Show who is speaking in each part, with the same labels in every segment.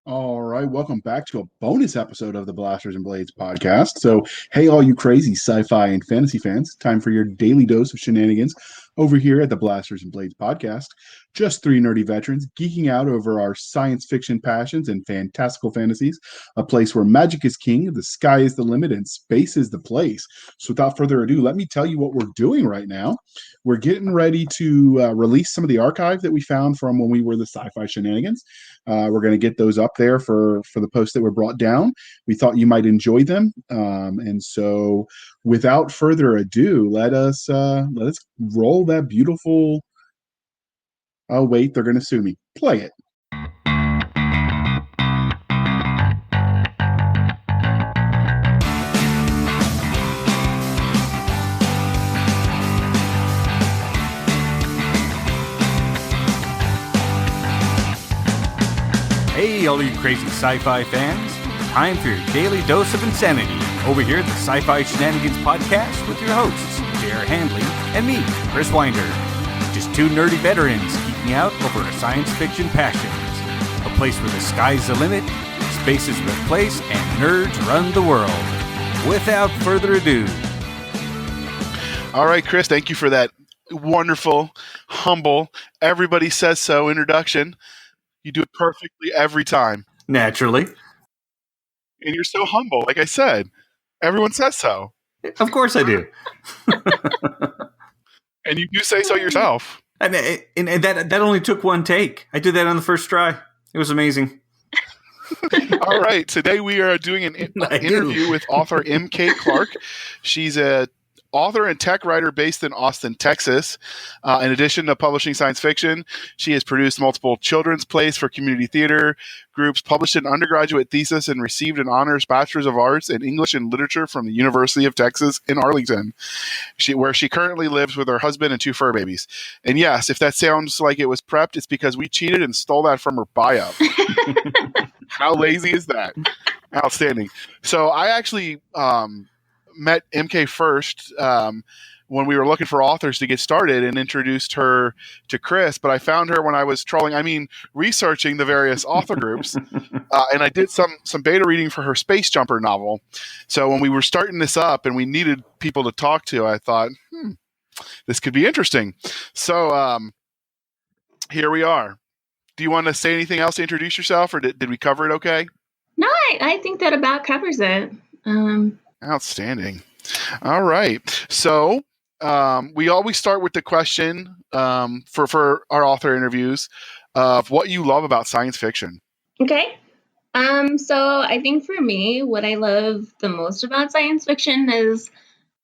Speaker 1: All right, welcome back to a bonus episode of the Blasters and Blades podcast. So, hey, all you crazy sci-fi and fantasy fans, time for your daily dose of shenanigans over here at the Blasters and Blades podcast. Just three nerdy veterans geeking out over our science fiction passions and fantastical fantasies, a place where magic is king, the sky is the limit, and space is the place. So, without further ado, let me tell you what we're doing right now. We're getting ready to release some of the archive that we found from when we were the sci-fi shenanigans. We're going to get those up there for the posts that were brought down. We thought you might enjoy them, and so without further ado, let us roll that beautiful. Oh wait, they're going to sue me. Play it.
Speaker 2: Hey, all you crazy sci-fi fans. Time for your daily dose of insanity over here at the Sci-Fi Shenanigans podcast with your hosts, J.R. Handley and me, Chris Winder. Just two nerdy veterans geeking out over our science fiction passions. A place where the sky's the limit, space is the place, and nerds run the world. Without further ado.
Speaker 3: All right, Chris, thank you for that wonderful, humble, everybody says so introduction. You do it perfectly every time.
Speaker 2: Naturally.
Speaker 3: And you're so humble. Like I said, everyone says so.
Speaker 2: Of course I do.
Speaker 3: And you do say so yourself.
Speaker 2: And that only took one take. I did that on the first try. It was amazing.
Speaker 3: All right. Today we are doing an interview with author M.K. Clark. She's a author and tech writer based in Austin, Texas. In addition to publishing science fiction, she has produced multiple children's plays for community theater groups, published an undergraduate thesis, and received an honors Bachelor's of Arts in English and Literature from the University of Texas in Arlington, where she currently lives with her husband and two fur babies. And yes, if that sounds like it was prepped, it's because we cheated and stole that from her bio. How lazy is that? Outstanding. So I actually met MK first when we were looking for authors to get started and introduced her to Chris, but I found her when I was researching the various author groups, and I did some beta reading for her Space Jumper novel. So when we were starting this up and we needed people to talk to, I thought, this could be interesting. So here we are. Do you want to say anything else to introduce yourself, or did we cover it okay?
Speaker 4: No, I think that about covers it.
Speaker 3: Outstanding. All right. So we always start with the question for our author interviews of what you love about science fiction.
Speaker 4: Okay. So I think for me, what I love the most about science fiction is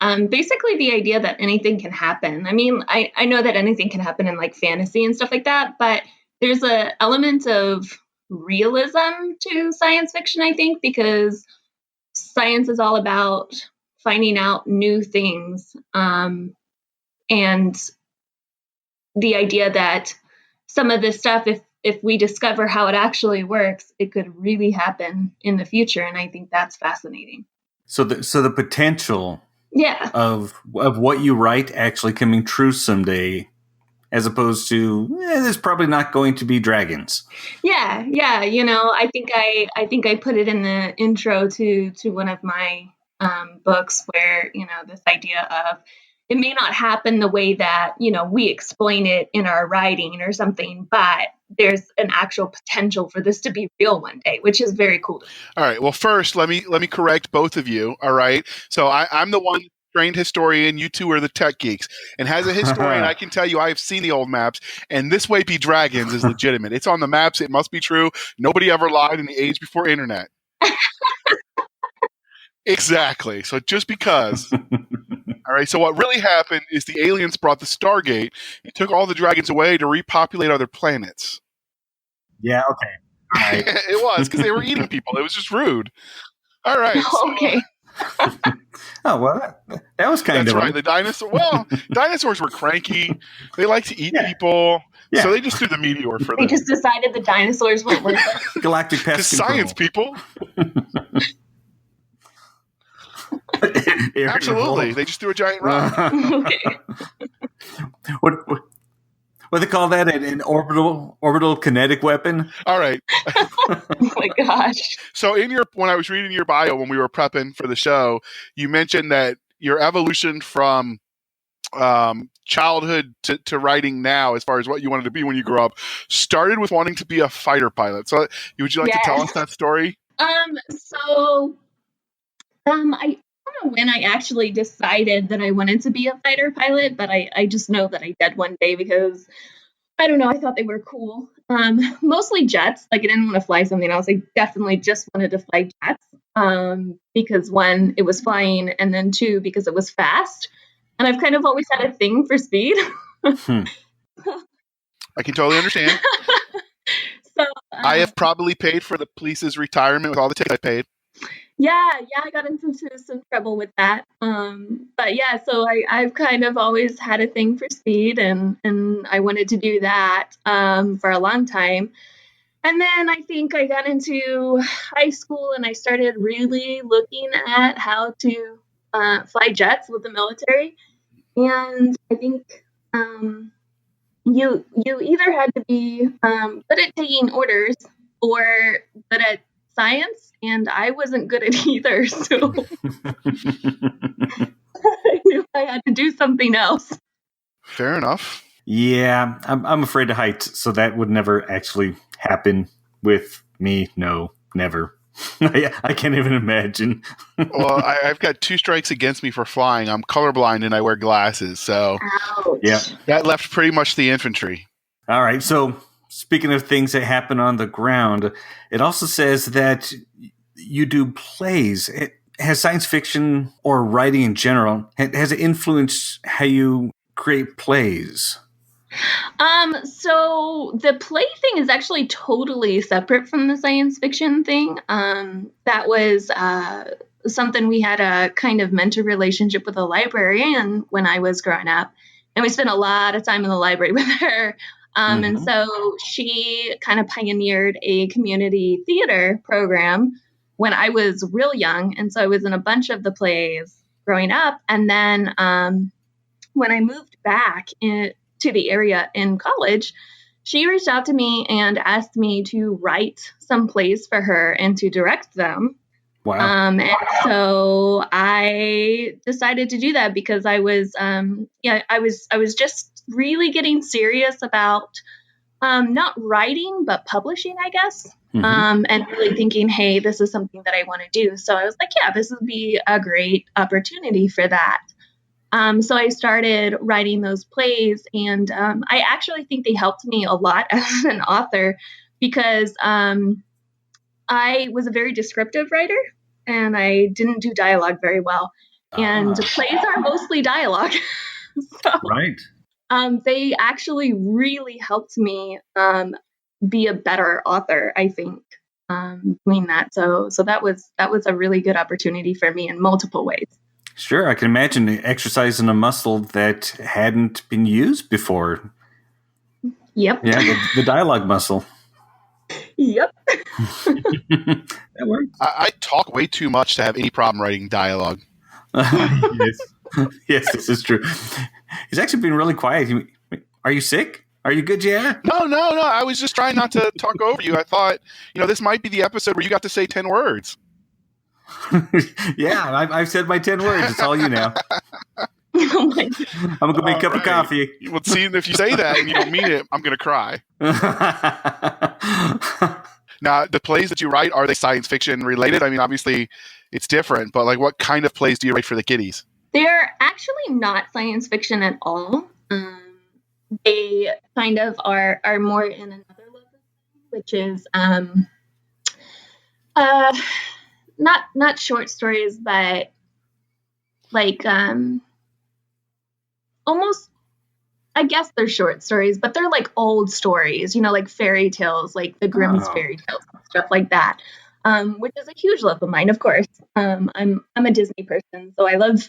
Speaker 4: basically the idea that anything can happen. I mean, I know that anything can happen in like fantasy and stuff like that, but there's an element of realism to science fiction, I think, because science is all about finding out new things, and the idea that some of this stuff, if we discover how it actually works, it could really happen in the future, and I think that's fascinating.
Speaker 2: So the potential,
Speaker 4: yeah,
Speaker 2: of what you write actually coming true someday, as opposed to there's probably not going to be dragons.
Speaker 4: Yeah. You know, I think I put it in the intro to one of my books where, you know, this idea of it may not happen the way that, you know, we explain it in our writing or something, but there's an actual potential for this to be real one day, which is very cool.
Speaker 3: All right. Well, first, let me correct both of you. All right. So I'm the one trained historian, you two are the tech geeks. And as a historian, I can tell you I've seen the old maps, and this way be dragons is legitimate. It's on the maps. It must be true. Nobody ever lied in the age before internet. Exactly. So just because. All right. So what really happened is the aliens brought the Stargate and took all the dragons away to repopulate other planets.
Speaker 2: Yeah. Okay.
Speaker 3: Right. It was because they were eating people. It was just rude. All right. So,
Speaker 4: okay.
Speaker 2: Oh, well, that was kind
Speaker 3: That's
Speaker 2: of
Speaker 3: right. The dinosaurs were cranky. They like to eat people. Yeah. So they just threw the meteor for them.
Speaker 4: They just decided the dinosaurs weren't worth it.
Speaker 2: Galactic pest control.
Speaker 3: Science people. Absolutely. They just threw a giant rock.
Speaker 4: Okay.
Speaker 2: What they call that? An orbital kinetic weapon?
Speaker 3: All right.
Speaker 4: Oh my gosh.
Speaker 3: So when I was reading your bio when we were prepping for the show, you mentioned that your evolution from childhood to writing now, as far as what you wanted to be when you grew up, started with wanting to be a fighter pilot. So would you like to tell us that story?
Speaker 4: I don't know when I actually decided that I wanted to be a fighter pilot, but I just know that I did one day because I don't know, I thought they were cool. Mostly jets. Like I didn't want to fly something else. I definitely just wanted to fly jets. Because one, it was flying, and then two, because it was fast. And I've kind of always had a thing for speed.
Speaker 2: Hmm.
Speaker 3: I can totally understand.
Speaker 4: So
Speaker 3: I have probably paid for the police's retirement with all the tickets I paid.
Speaker 4: Yeah, I got into some trouble with that. But yeah, so I've kind of always had a thing for speed, and I wanted to do that for a long time. And then I think I got into high school and I started really looking at how to fly jets with the military. And I think you either had to be good at taking orders or good at science, and I wasn't good at either, so I knew I had to do something else.
Speaker 3: Fair enough.
Speaker 2: Yeah, I'm afraid of heights, so that would never actually happen with me. No, never. I can't even imagine.
Speaker 3: Well, I've got 2 strikes against me for flying. I'm colorblind and I wear glasses, so
Speaker 4: Ouch.
Speaker 2: Yeah.
Speaker 3: that left pretty much the infantry.
Speaker 2: All right, so speaking of things that happen on the ground, it also says that you do plays. Has science fiction or writing in general, has it influenced how you create plays?
Speaker 4: So the play thing is actually totally separate from the science fiction thing. That was something we had a kind of mentor relationship with a librarian when I was growing up, and we spent a lot of time in the library with her. And so she kind of pioneered a community theater program when I was real young, and so I was in a bunch of the plays growing up. And then when I moved back to the area in college, she reached out to me and asked me to write some plays for her and to direct them.
Speaker 2: Wow.
Speaker 4: And so I decided to do that because I was just really getting serious about not writing but publishing, I guess. And really thinking, hey, this is something that I want to do. So I was like, yeah, this would be a great opportunity for that. So I started writing those plays, and I actually think they helped me a lot as an author because I was a very descriptive writer and I didn't do dialogue very well. And plays are mostly dialogue. So,
Speaker 2: Right.
Speaker 4: They actually really helped me be a better author, I think, doing that. So that was a really good opportunity for me in multiple ways.
Speaker 2: Sure, I can imagine exercising a muscle that hadn't been used before.
Speaker 4: Yep.
Speaker 2: Yeah, the dialogue muscle.
Speaker 4: Yep.
Speaker 2: That works.
Speaker 3: I talk way too much to have any problem writing dialogue.
Speaker 2: Yes, this is true. He's actually been really quiet. Are you sick? Are you good, yeah?
Speaker 3: No. I was just trying not to talk over you. I thought, this might be the episode where you got to say 10 words.
Speaker 2: Yeah, I've said my 10 words. It's all you now.
Speaker 4: Oh my God.
Speaker 2: I'm going to go make a cup of coffee.
Speaker 3: Well, see, if you say that and you don't mean it, I'm going to cry. Now, the plays that you write, are they science fiction related? I mean, obviously, it's different, but like, what kind of plays do you write for the kiddies?
Speaker 4: They're actually not science fiction at all. They kind of are more in another level, which is not short stories, but like almost, I guess they're short stories, but they're like old stories, like fairy tales, like the Grimm's fairy tales and stuff like that. Which is a huge love of mine, of course. I'm a Disney person, so I love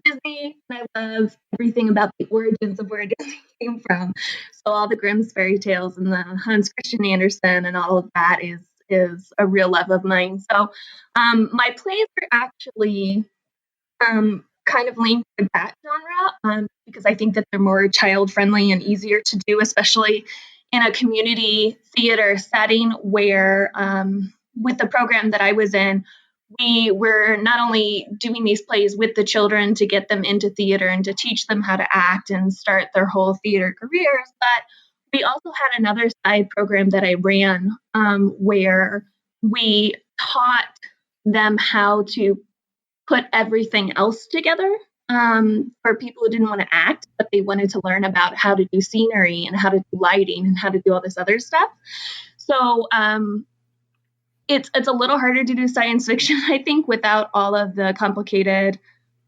Speaker 4: Disney, and I love everything about the origins of where Disney came from. So all the Grimm's fairy tales and the Hans Christian Andersen and all of that is a real love of mine. So my plays are actually kind of lean toward that genre because I think that they're more child friendly and easier to do, especially in a community theater setting where with the program that I was in, we were not only doing these plays with the children to get them into theater and to teach them how to act and start their whole theater careers, but we also had another side program that I ran where we taught them how to put everything else together for people who didn't want to act, but they wanted to learn about how to do scenery and how to do lighting and how to do all this other stuff. So it's a little harder to do science fiction, I think, without all of the complicated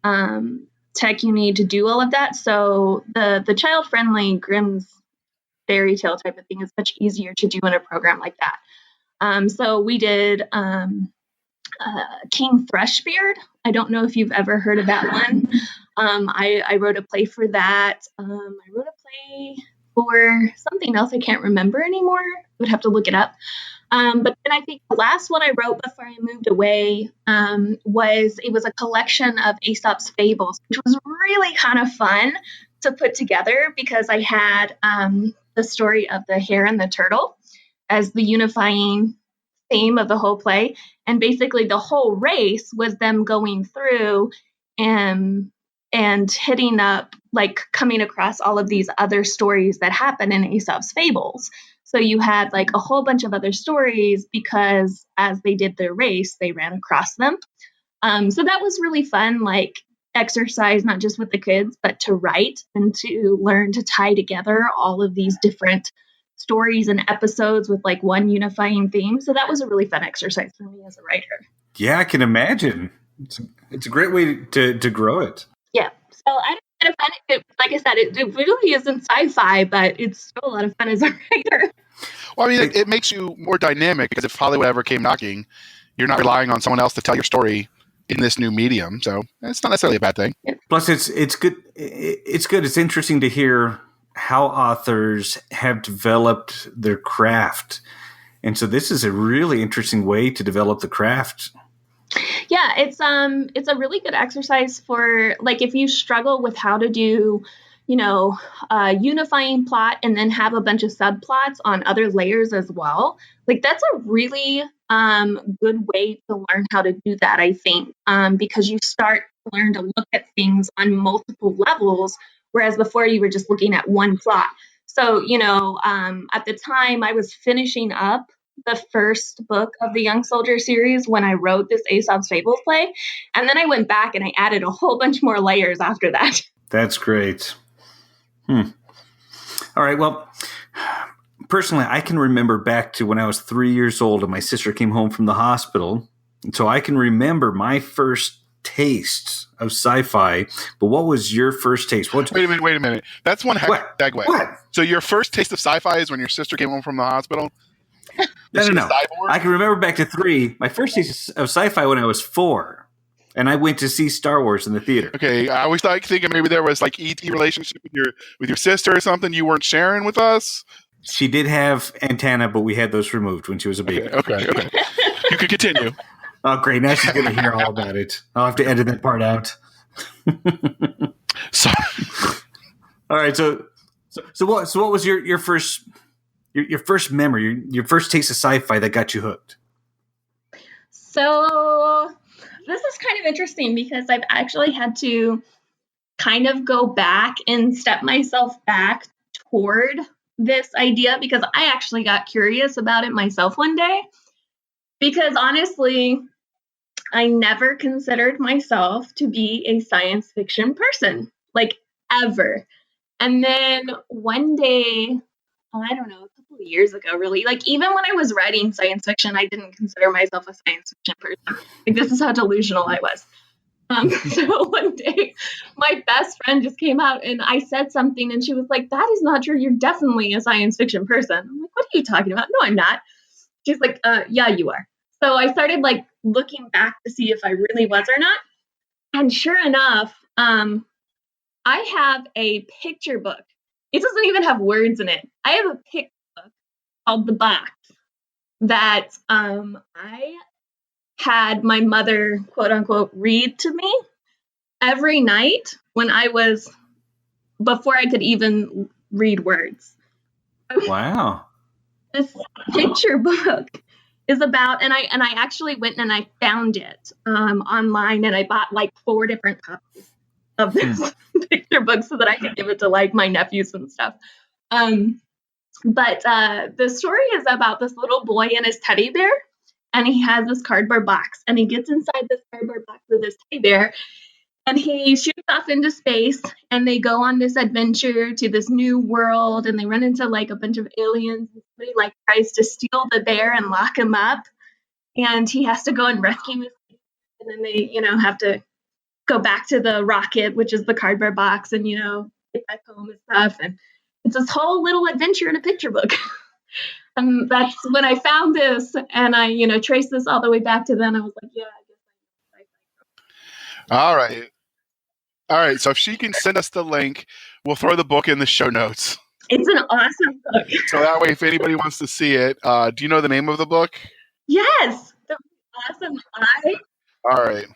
Speaker 4: tech you need to do all of that. So the child-friendly Grimm's fairy tale type of thing is much easier to do in a program like that. So we did King Thrushbeard. I don't know if you've ever heard of that one. I wrote a play for that. I wrote a play for something else I can't remember anymore. I would have to look it up. But then I think the last one I wrote before I moved away was a collection of Aesop's fables, which was really kind of fun to put together because I had the story of the hare and the turtle as the unifying theme of the whole play. And basically the whole race was them going through and hitting up, like coming across all of these other stories that happen in Aesop's fables. So you had like a whole bunch of other stories because as they did their race, they ran across them. So that was really fun, like exercise, not just with the kids, but to write and to learn to tie together all of these different stories and episodes with like one unifying theme. So that was a really fun exercise for me as a writer.
Speaker 2: Yeah, I can imagine. It's a great way to grow it.
Speaker 4: Yeah. So I kind of find it, like I said, it really isn't sci-fi, but it's still a lot of fun as a writer.
Speaker 3: Well, I mean, it makes you more dynamic because if Hollywood ever came knocking, you're not relying on someone else to tell your story in this new medium. So it's not necessarily a bad thing.
Speaker 2: Plus, it's good. It's good. It's interesting to hear how authors have developed their craft. And so this is a really interesting way to develop the craft.
Speaker 4: Yeah, it's a really good exercise for like if you struggle with how to do, unifying plot and then have a bunch of subplots on other layers as well. Like that's a really good way to learn how to do that, I think, because you start to learn to look at things on multiple levels, whereas before you were just looking at one plot. So, at the time I was finishing up the first book of the Young Soldier series when I wrote this Aesop's Fables play. And then I went back and I added a whole bunch more layers after that.
Speaker 2: That's great. All right. Well, personally, I can remember back to when I was 3 years old and my sister came home from the hospital. And so I can remember my first taste of sci-fi. But what was your first taste? Wait
Speaker 3: a minute. That's one segue.
Speaker 2: What?
Speaker 3: So your first taste of sci-fi is when your sister came home from the hospital?
Speaker 2: No. I can remember back to 3. My first taste of sci-fi when I was 4. And I went to see Star Wars in the theater.
Speaker 3: Okay, I was thinking maybe there was like ET relationship with your sister or something you weren't sharing with us.
Speaker 2: She did have antenna, but we had those removed when she was a baby.
Speaker 3: Okay. You can continue.
Speaker 2: Oh, great! Now she's going to hear all about it. I'll have to edit that part out.
Speaker 3: Sorry.
Speaker 2: All right. So what was your first memory, your first taste of sci-fi that got you hooked?
Speaker 4: So this is kind of interesting because I've actually had to kind of go back and step myself back toward this idea because I actually got curious about it myself one day. Because honestly, I never considered myself to be a science fiction person, like ever. And then one day, I don't know, a couple of years ago, really, like even when I was writing science fiction, I didn't consider myself a science fiction person. Like this is how delusional I was. So one day, my best friend just came out and I said something and she was like, "That is not true. You're definitely a science fiction person." I'm like, "What are you talking about?" "No, I'm not." She's like, "Yeah, you are." So I started like looking back to see if I really was or not. And sure enough, I have a picture book. It doesn't even have words in it. I have a picture book called The Box that I had my mother, quote unquote, read to me. every night before I could even read words.
Speaker 2: Wow.
Speaker 4: This picture book is about, and I actually went and I found it online, and I bought like 4 different copies of this picture book so that I could give it to like my nephews and stuff. But the story is about this little boy and his teddy bear, and he has this cardboard box, and he gets inside this cardboard box with his teddy bear, and he shoots off into space, and they go on this adventure to this new world, and they run into like a bunch of aliens, and somebody like tries to steal the bear and lock him up, and he has to go and rescue his kid, and then they, have to go back to the rocket, which is the cardboard box, and, get back home and stuff, and it's this whole little adventure in a picture book. And that's when I found this, and I, traced this all the way back to then. I was like, yeah, I guess
Speaker 3: All right. All right. So if she can send us the link, we'll throw the book in the show notes.
Speaker 4: It's an awesome book.
Speaker 3: So that way, if anybody wants to see it, do you know the name of the book?
Speaker 4: Yes. The Awesome Eye.
Speaker 3: All right.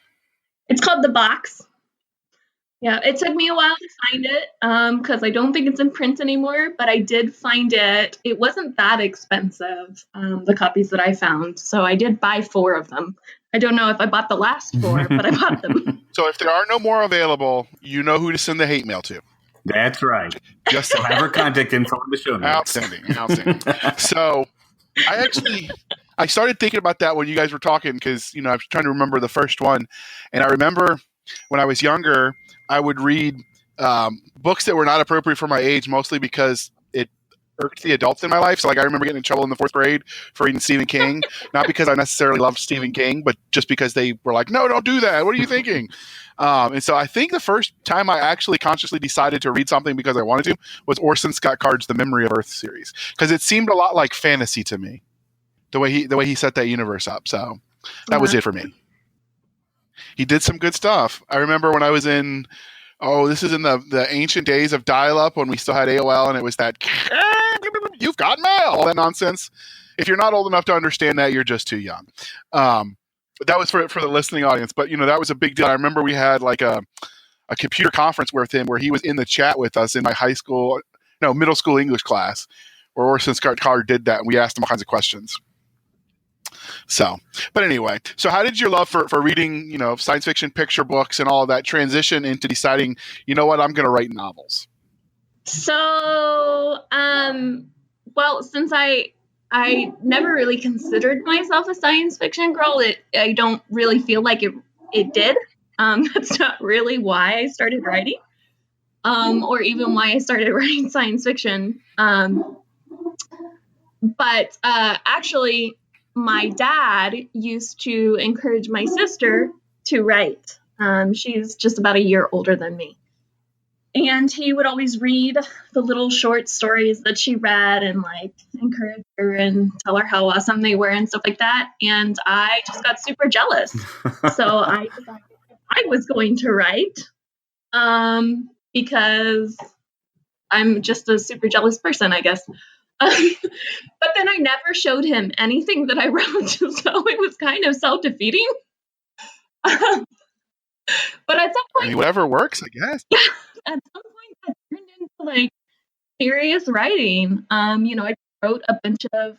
Speaker 4: It's called The Box. Yeah, it took me a while to find it because I don't think it's in print anymore, but I did find it. It wasn't that expensive, the copies that I found. So I did buy 4 of them. I don't know if I bought the last 4, but I bought them.
Speaker 3: So if there are no more available, you know who to send the hate mail to.
Speaker 2: That's right.
Speaker 3: Just
Speaker 2: We'll have her contact info in the show notes.
Speaker 3: Outstanding. So I started thinking about that when you guys were talking because, I was trying to remember the first one. And I remember when I was younger, I would read books that were not appropriate for my age, mostly because it irked the adults in my life. So, like, I remember getting in trouble in the 4th grade for reading Stephen King, not because I necessarily loved Stephen King, but just because they were like, no, don't do that. What are you thinking? And so I think the first time I actually consciously decided to read something because I wanted to was Orson Scott Card's The Memory of Earth series, because it seemed a lot like fantasy to me, the way he set that universe up. So that was it for me. He did some good stuff. I remember when I was in, this is in the ancient days of dial-up when we still had AOL, and it was that, you've got mail, all that nonsense. If you're not old enough to understand that, you're just too young. But that was for the listening audience. But, that was a big deal. I remember we had like a computer conference with him where he was in the chat with us in my middle school English class, where Orson Scott Card did that, and we asked him all kinds of questions. So, but anyway, so how did your love for reading, science fiction picture books and all of that transition into deciding, what, I'm going to write novels?
Speaker 4: So, well, since I never really considered myself a science fiction girl, I don't really feel like it did. That's not really why I started writing, or even why I started writing science fiction. But actually, my dad used to encourage my sister to write. She's just about a year older than me. And he would always read the little short stories that she read and like encourage her and tell her how awesome they were and stuff like that. And I just got super jealous. So I decided I was going to write because I'm just a super jealous person, I guess. But then I never showed him anything that I wrote, so it was kind of self-defeating. But at some point,
Speaker 3: whatever works, I guess.
Speaker 4: Yeah, at some point that turned into like serious writing. I wrote a bunch of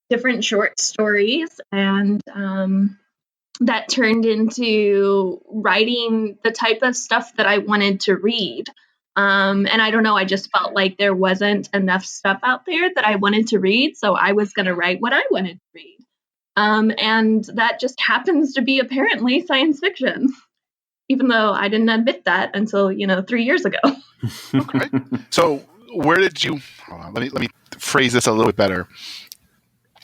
Speaker 4: different short stories, and that turned into writing the type of stuff that I wanted to read. And I don't know, I just felt like there wasn't enough stuff out there that I wanted to read, so I was going to write what I wanted to read. And that just happens to be apparently science fiction, even though I didn't admit that until, 3 years ago.
Speaker 3: Okay. So where did you, hold on, let me phrase this a little bit better.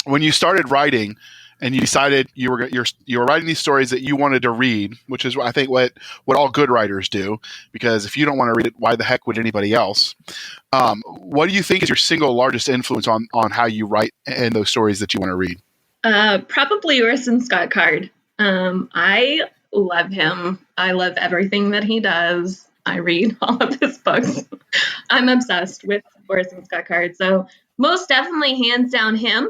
Speaker 3: When you started writing, and you decided you were writing these stories that you wanted to read, which is I think what all good writers do, because if you don't want to read it, why the heck would anybody else? What do you think is your single largest influence on how you write and those stories that you want to read?
Speaker 4: Probably Orson Scott Card. I love him. I love everything that he does. I read all of his books. I'm obsessed with Orson Scott Card. So most definitely hands down him,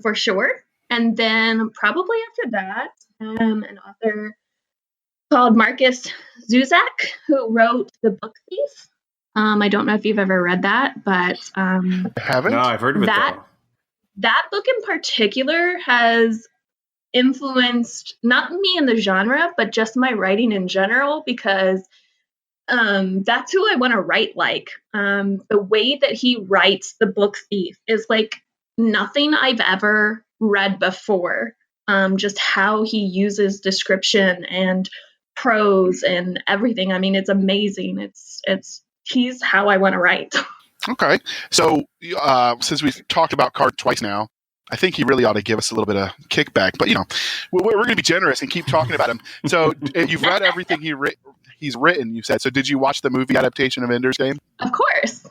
Speaker 4: for sure. And then probably after that, an author called Marcus Zuzak, who wrote The Book Thief. I don't know if you've ever read that, but
Speaker 3: I haven't.
Speaker 2: No, I've heard of it though.
Speaker 4: That book in particular has influenced not me in the genre, but just my writing in general, because that's who I want to write like. The way that he writes The Book Thief is like nothing I've ever read before. Just how he uses description and prose and everything. I mean, it's amazing. He's how I want to write.
Speaker 3: Okay. So since we've talked about Card twice now, I think he really ought to give us a little bit of kickback. But, we're going to be generous and keep talking about him. So you've read everything he's written, you said. So did you watch the movie adaptation of Ender's Game? Of
Speaker 4: course.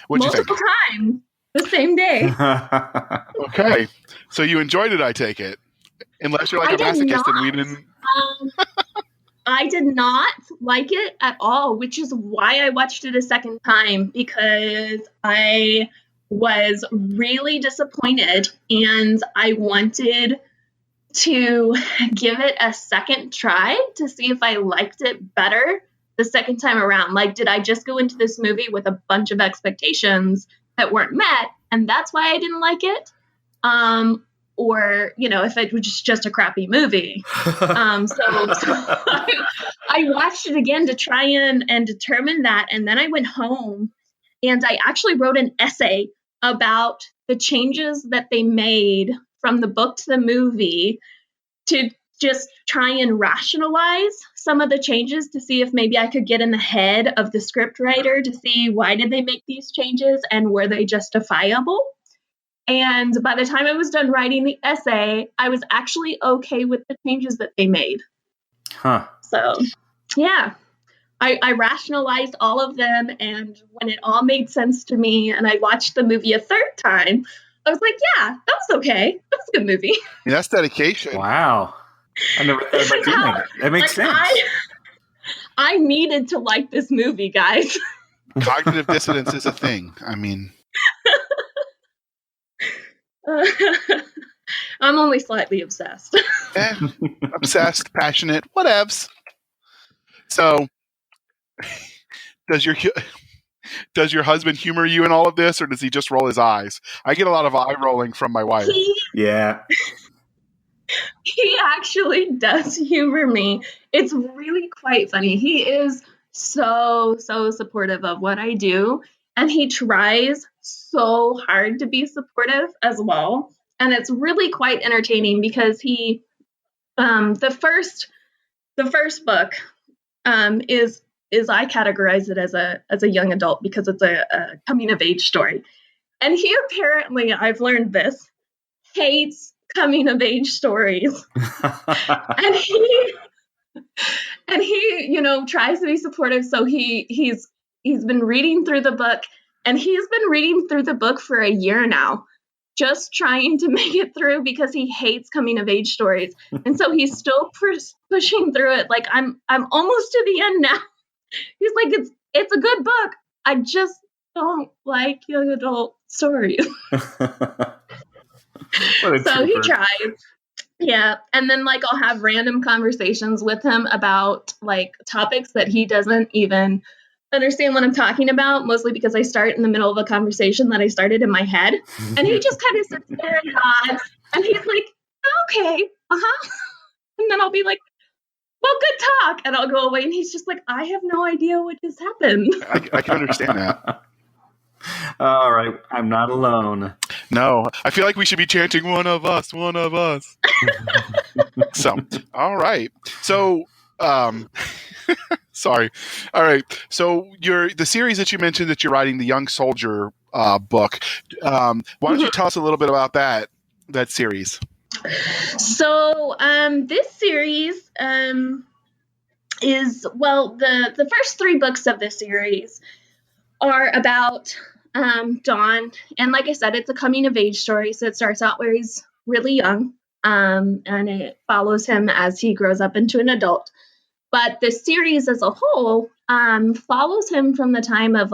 Speaker 3: What'd you think?
Speaker 4: Multiple times the same day.
Speaker 3: Okay. So you enjoyed it, I take it. Unless you're like a masochist and we didn't.
Speaker 4: I did not like it at all, which is why I watched it a second time, because I was really disappointed and I wanted to give it a second try to see if I liked it better the second time around. Like, did I just go into this movie with a bunch of expectations that weren't met, and that's why I didn't like it? Or, if it was just a crappy movie. I watched it again to try and determine that. And then I went home and I actually wrote an essay about the changes that they made from the book to the movie to just try and rationalize some of the changes to see if maybe I could get in the head of the script writer to see why did they make these changes and were they justifiable. And by the time I was done writing the essay, I was actually okay with the changes that they made.
Speaker 2: Huh.
Speaker 4: So, yeah, I rationalized all of them. And when it all made sense to me and I watched the movie a third time, I was like, yeah, that was okay. That was a good movie.
Speaker 3: Yeah, that's dedication.
Speaker 2: Wow. I never thought about doing that. That makes sense.
Speaker 4: I needed to like this movie, guys.
Speaker 3: Cognitive dissonance is a thing. I mean...
Speaker 4: I'm only slightly obsessed.
Speaker 3: Obsessed, passionate, whatevs. So, does your husband humor you in all of this, or does he just roll his eyes? I get a lot of eye rolling from my wife.
Speaker 2: Yeah.
Speaker 4: He actually does humor me. It's really quite funny. He is so supportive of what I do, and he tries so hard to be supportive as well. And it's really quite entertaining because he, the first book is I categorize it as a young adult because it's a coming of age story. And he apparently, I've learned this, hates coming of age stories. and he tries to be supportive. So he's been reading through the book. And he's been reading through the book for a year now, just trying to make it through because he hates coming of age stories. And so he's still pushing through it. Like, I'm almost to the end now. He's like, it's a good book. I just don't like young adult stories. So he tries. Yeah. And then I'll have random conversations with him about topics that he doesn't even understand what I'm talking about, mostly because I start in the middle of a conversation that I started in my head. And he just kind of sits there and nods. And he's like, okay, And then I'll be like, well, good talk. And I'll go away. And he's just like, I have no idea what just happened.
Speaker 3: I can understand that.
Speaker 2: All right. I'm not alone.
Speaker 3: No, I feel like we should be chanting, one of us, one of us. So, all right. So, sorry. All right. So the series that you mentioned that you're writing, the Young Soldier book. Why don't you tell us a little bit about that series?
Speaker 4: So this series is, the first 3 books of this series are about Dawn. And like I said, it's a coming of age story. So it starts out where he's really young and it follows him as he grows up into an adult. But the series as a whole follows him from the time of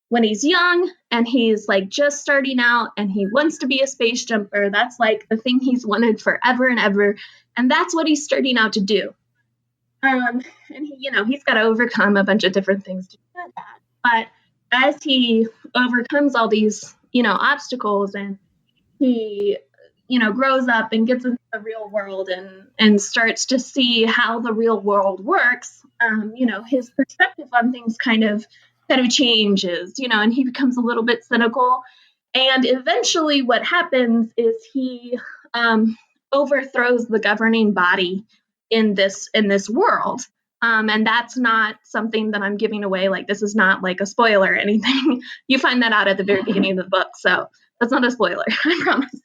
Speaker 4: when he's young and he's just starting out and he wants to be a space jumper. That's the thing he's wanted forever and ever. And that's what he's starting out to do. And he's got to overcome a bunch of different things to do that. But as he overcomes all these, obstacles, and he, grows up and gets into the real world and starts to see how the real world works, his perspective on things kind of changes, and he becomes a little bit cynical. And eventually what happens is he overthrows the governing body in this world. And that's not something that I'm giving away. Like, this is not like a spoiler or anything. You find that out at the very beginning of the book. So that's not a spoiler, I promise.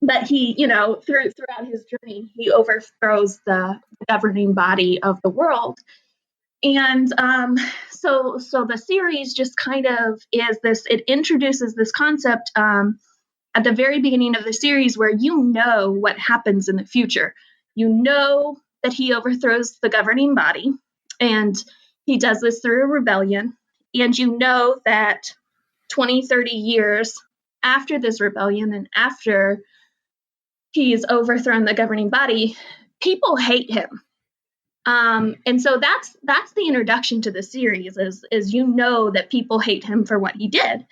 Speaker 4: But he, throughout his journey, he overthrows the governing body of the world. And so the series just kind of is this, it introduces this concept at the very beginning of the series where what happens in the future. That he overthrows the governing body, and he does this through a rebellion. And that 20, 30 years after this rebellion and after he's overthrown the governing body, people hate him. And so that's the introduction to the series is that people hate him for what he did.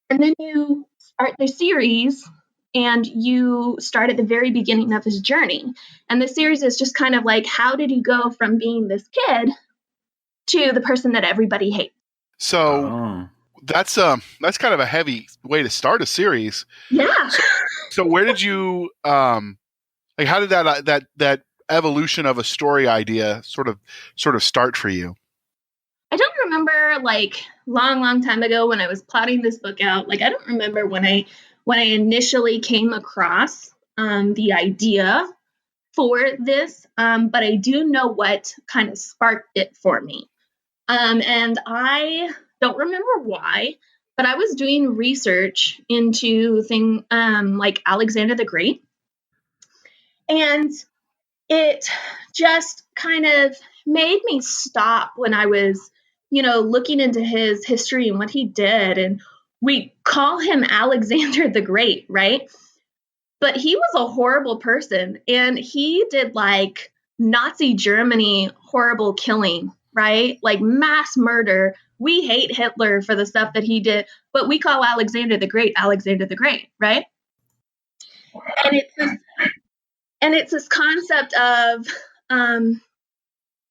Speaker 4: And then you start the series and you start at the very beginning of his journey. And the series is just kind of like, how did he go from being this kid to the person that everybody hates?
Speaker 3: So that's kind of a heavy way to start a series.
Speaker 4: Yeah.
Speaker 3: So where did you how did that evolution of a story idea sort of start for you?
Speaker 4: I don't remember, like, long time ago when I was plotting this book out. Like, I don't remember when I initially came across the idea for this, but I do know what kind of sparked it for me. And I don't remember why, but I was doing research into things like Alexander the Great. And it just kind of made me stop when I was, looking into his history and what he did. And we call him Alexander the Great, right? But he was a horrible person, and he did like Nazi Germany horrible killing, right? Like mass murder. We hate Hitler for the stuff that he did, but we call Alexander the Great, right? And it's this concept of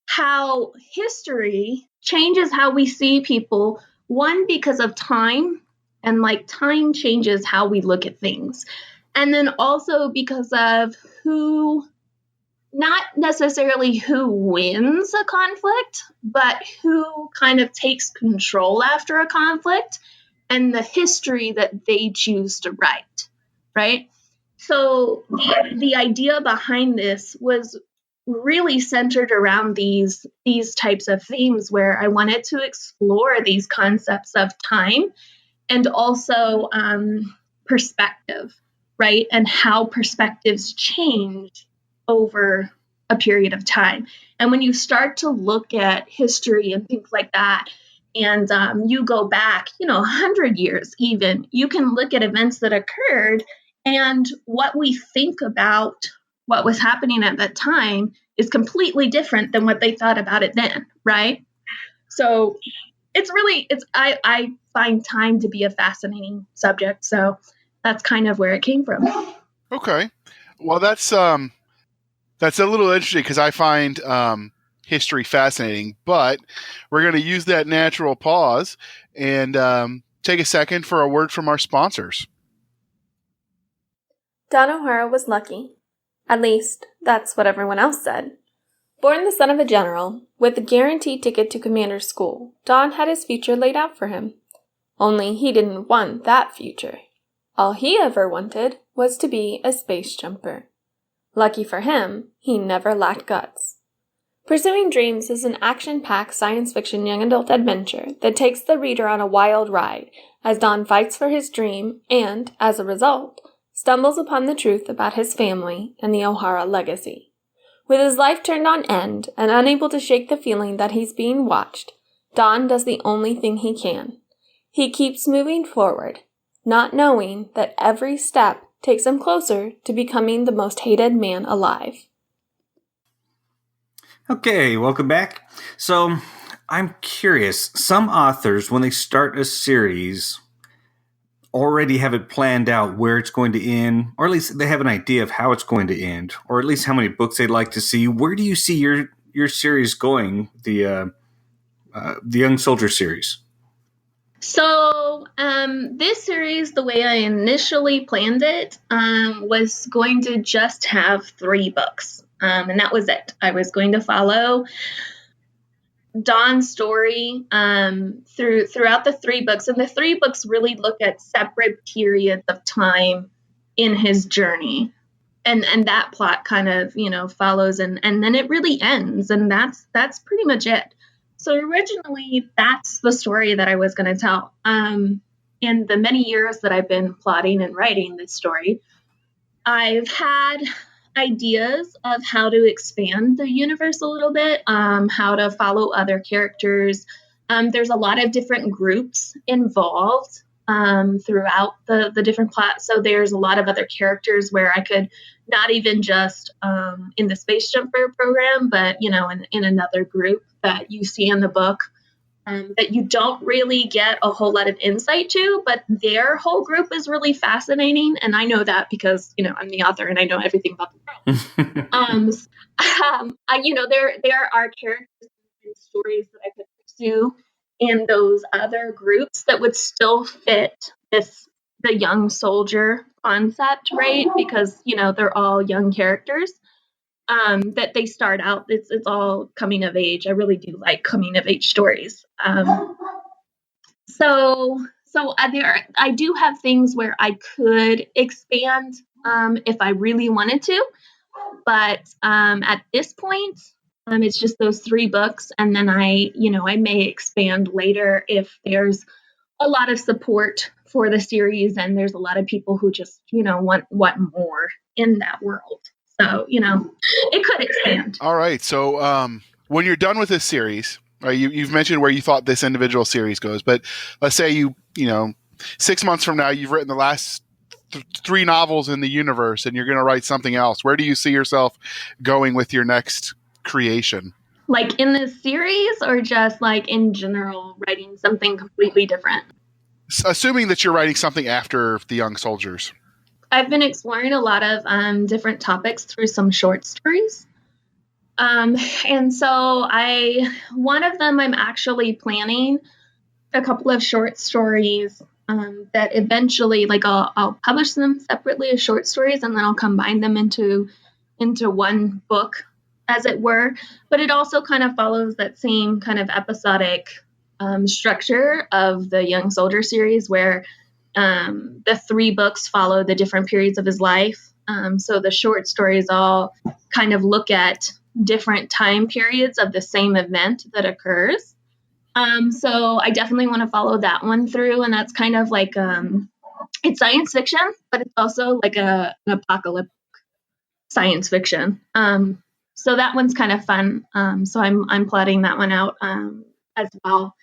Speaker 4: how history changes how we see people, one, because of time, and like time changes how we look at things. And then also because of not necessarily who wins a conflict, but who kind of takes control after a conflict and the history that they choose to write, right? So the idea behind this was really centered around these types of themes where I wanted to explore these concepts of time and also perspective, right? And how perspectives change over a period of time. And when you start to look at history and things like that, and you go back, 100 years even, you can look at events that occurred, and what we think about what was happening at that time is completely different than what they thought about it then, right? So I find time to be a fascinating subject. So that's kind of where it came from.
Speaker 3: Okay. Well, that's a little interesting because I find history fascinating, but we're going to use that natural pause and take a second for a word from our sponsors.
Speaker 5: Don O'Hara was lucky. At least, that's what everyone else said. Born the son of a general, with a guaranteed ticket to commander's school, Don had his future laid out for him. Only he didn't want that future. All he ever wanted was to be a space jumper. Lucky for him, he never lacked guts. Pursuing Dreams is an action-packed science fiction young adult adventure that takes the reader on a wild ride as Don fights for his dream and, as a result, stumbles upon the truth about his family and the O'Hara legacy. With his life turned on end and unable to shake the feeling that he's being watched, Don does the only thing he can. He keeps moving forward, not knowing that every step takes him closer to becoming the most hated man alive.
Speaker 2: Okay, welcome back. So, I'm curious. Some authors, when they start a series, already have it planned out where it's going to end, or at least they have an idea of how it's going to end, or at least how many books they'd like to see. Where do you see your series going? The Young Soldier series.
Speaker 4: So this series, the way I initially planned it, was going to just have 3 books, and that was it. I was going to follow Don's story throughout the 3 books, and the 3 books really look at separate periods of time in his journey, and that plot kind of follows, and then it really ends, and that's pretty much it. So originally, that's the story that I was going to tell. In the many years that I've been plotting and writing this story, I've had ideas of how to expand the universe a little bit, how to follow other characters. There's a lot of different groups involved throughout the different plots. So there's a lot of other characters where I could not even just in the Space Jumper program, but in another group that you see in the book that you don't really get a whole lot of insight to, but their whole group is really fascinating. And I know that because I'm the author and I know everything about the world. There are characters and stories that I could pursue in those other groups that would still fit the young soldier concept, right? Because they're all young characters that they start out. It's all coming of age. I really do like coming of age stories. So I do have things where I could expand if I really wanted to, but at this point, it's just those 3 books, and then I may expand later if there's a lot of support for the series and there's a lot of people who just want more in that world. So it could expand.
Speaker 3: All right. So when you're done with this series, right, you've mentioned where you thought this individual series goes, but let's say you 6 months from now you've written the last 3 novels in the universe and you're going to write something else. Where do you see yourself going with your next creation?
Speaker 4: Like in this series, or just like in general, writing something completely different?
Speaker 3: Assuming that you're writing something after the Young Soldiers.
Speaker 4: I've been exploring a lot of different topics through some short stories. And so one of them, I'm actually planning a couple of short stories that eventually, like I'll publish them separately as short stories, and then I'll combine them into one book, as it were. But it also kind of follows that same kind of episodic structure of the Young Soldier series, where the 3 books follow the different periods of his life. So the short stories all kind of look at different time periods of the same event that occurs. So I definitely want to follow that one through. And that's kind of like, it's science fiction, but it's also like an apocalyptic science fiction. So that one's kind of fun. So I'm plotting that one out as well.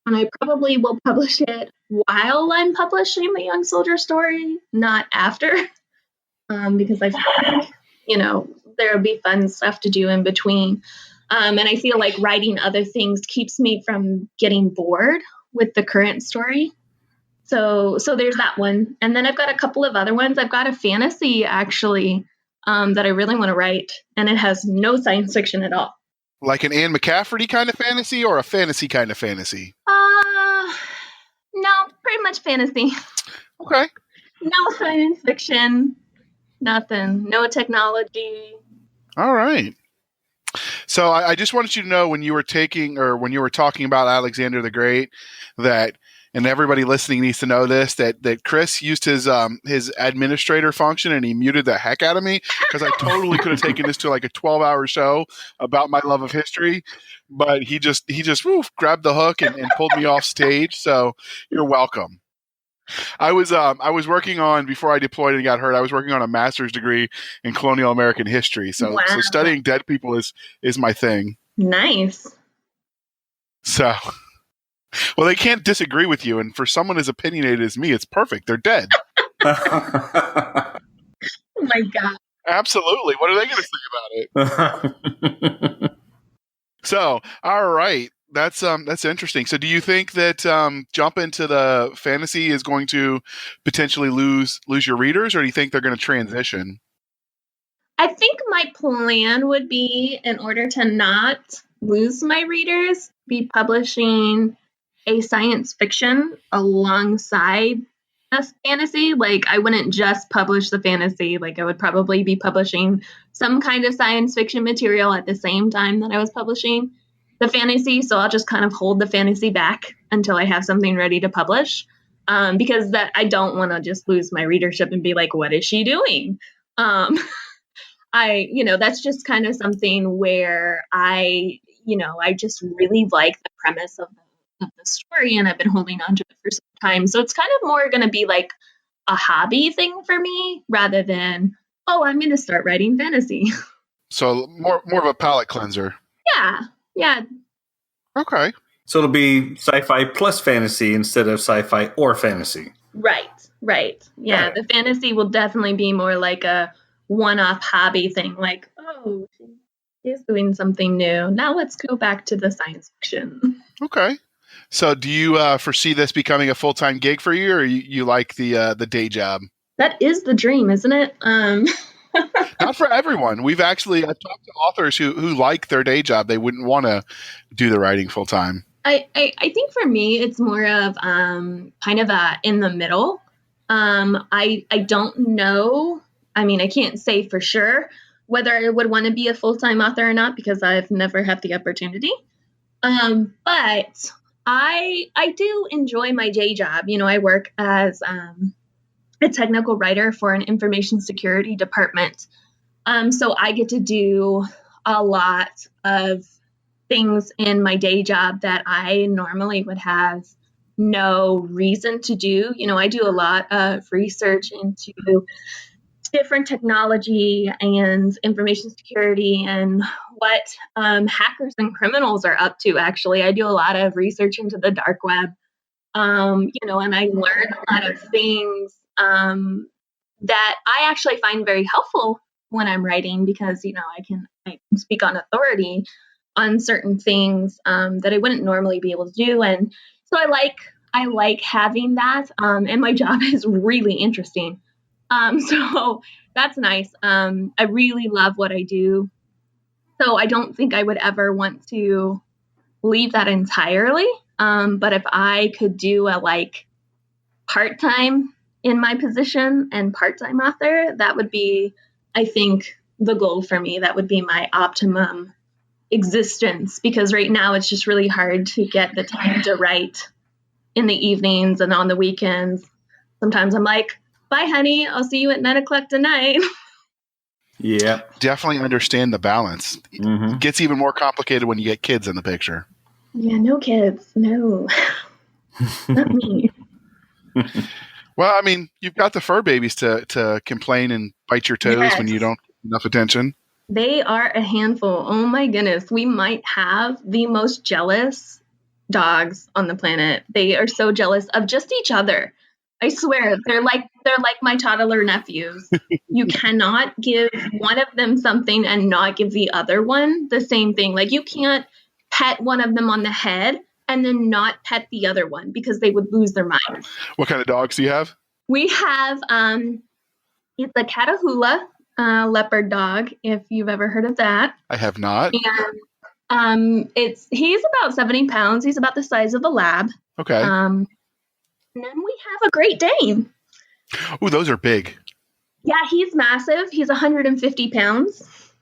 Speaker 4: And I probably will publish it while I'm publishing the Young Soldier story, not after, because I feel like, there'll be fun stuff to do in between. And I feel like writing other things keeps me from getting bored with the current story. So there's that one. And then I've got a couple of other ones. I've got a fantasy, actually, that I really want to write, and it has no science fiction at all.
Speaker 3: Like an Anne McCafferty kind of fantasy, or a fantasy kind of fantasy?
Speaker 4: No, pretty much fantasy.
Speaker 3: Okay.
Speaker 4: No science fiction, nothing, no technology.
Speaker 3: All right. So I just wanted you to know, when you were talking about Alexander the Great, that, and everybody listening needs to know this, that Chris used his administrator function and he muted the heck out of me, because I totally could have taken this to like a 12-hour show about my love of history, but he just grabbed the hook and pulled me off stage. So you're welcome. I was working on, before I deployed and got hurt, I was working on a master's degree in colonial American history. So,
Speaker 4: wow.
Speaker 3: So studying dead people is my thing.
Speaker 4: Nice.
Speaker 3: So, well, they can't disagree with you. And for someone as opinionated as me, it's perfect. They're dead.
Speaker 4: Oh my God.
Speaker 3: Absolutely. What are they going to say about it? So, all right. That's interesting. So do you think that jump into the fantasy is going to potentially lose your readers, or do you think they're going to transition?
Speaker 4: I think my plan would be, in order to not lose my readers, be publishing a science fiction alongside a fantasy. Like, I wouldn't just publish the fantasy. Like, I would probably be publishing some kind of science fiction material at the same time that I was publishing the fantasy. So I'll just kind of hold the fantasy back until I have something ready to publish, because that I don't want to just lose my readership and be like, what is she doing? That's just kind of something where I just really like the premise of the story, and I've been holding on to it for some time. So it's kind of more going to be like a hobby thing for me rather than, oh, I'm going to start writing fantasy.
Speaker 3: So more of a palate cleanser.
Speaker 4: Yeah.
Speaker 3: Okay.
Speaker 2: So it'll be sci-fi plus fantasy instead of sci-fi or fantasy.
Speaker 4: Right. Yeah, the fantasy will definitely be more like a one-off hobby thing. Like, oh, she is doing something new. Now let's go back to the science fiction.
Speaker 3: Okay. So do you foresee this becoming a full-time gig for you, or you like the day job?
Speaker 4: That is the dream, isn't it?
Speaker 3: Not for everyone. I've talked to authors who like their day job. They wouldn't want to do the writing full time.
Speaker 4: I think for me, it's more of kind of a in the middle. I don't know. I mean, I can't say for sure whether I would want to be a full-time author or not, because I've never had the opportunity. But I do enjoy my day job. I work as a technical writer for an information security department. So I get to do a lot of things in my day job that I normally would have no reason to do. I do a lot of research into different technology and information security and what hackers and criminals are up to. Actually, I do a lot of research into the dark web, and I learn a lot of things that I actually find very helpful when I'm writing, because I can speak on authority on certain things that I wouldn't normally be able to do, and so I like having that, and my job is really interesting. So that's nice. I really love what I do, so I don't think I would ever want to leave that entirely. But if I could do a part-time in my position and part-time author, that would be, I think, the goal for me. That would be my optimum existence, because right now it's just really hard to get the time to write in the evenings and on the weekends. Sometimes I'm like, bye, honey, I'll see you at 9:00 tonight.
Speaker 2: Yeah.
Speaker 3: Definitely understand the balance.
Speaker 2: Mm-hmm.
Speaker 3: It gets even more complicated when you get kids in the picture.
Speaker 4: Yeah, no kids. No. Not me.
Speaker 3: Well, I mean, you've got the fur babies to complain and bite your toes when you don't get enough attention.
Speaker 4: They are a handful. Oh my goodness. We might have the most jealous dogs on the planet. They are so jealous of just each other. I swear, they're like my toddler nephews. You cannot give one of them something and not give the other one the same thing. Like, you can't pet one of them on the head and then not pet the other one, because they would lose their mind.
Speaker 3: What kind of dogs do you have?
Speaker 4: We have it's a Catahoula leopard dog, if you've ever heard of that.
Speaker 3: I have not.
Speaker 4: And he's about 70 pounds. He's about the size of a lab.
Speaker 3: Okay.
Speaker 4: And then we have a Great Dane.
Speaker 3: Oh, those are big.
Speaker 4: Yeah, he's massive. He's 150 pounds.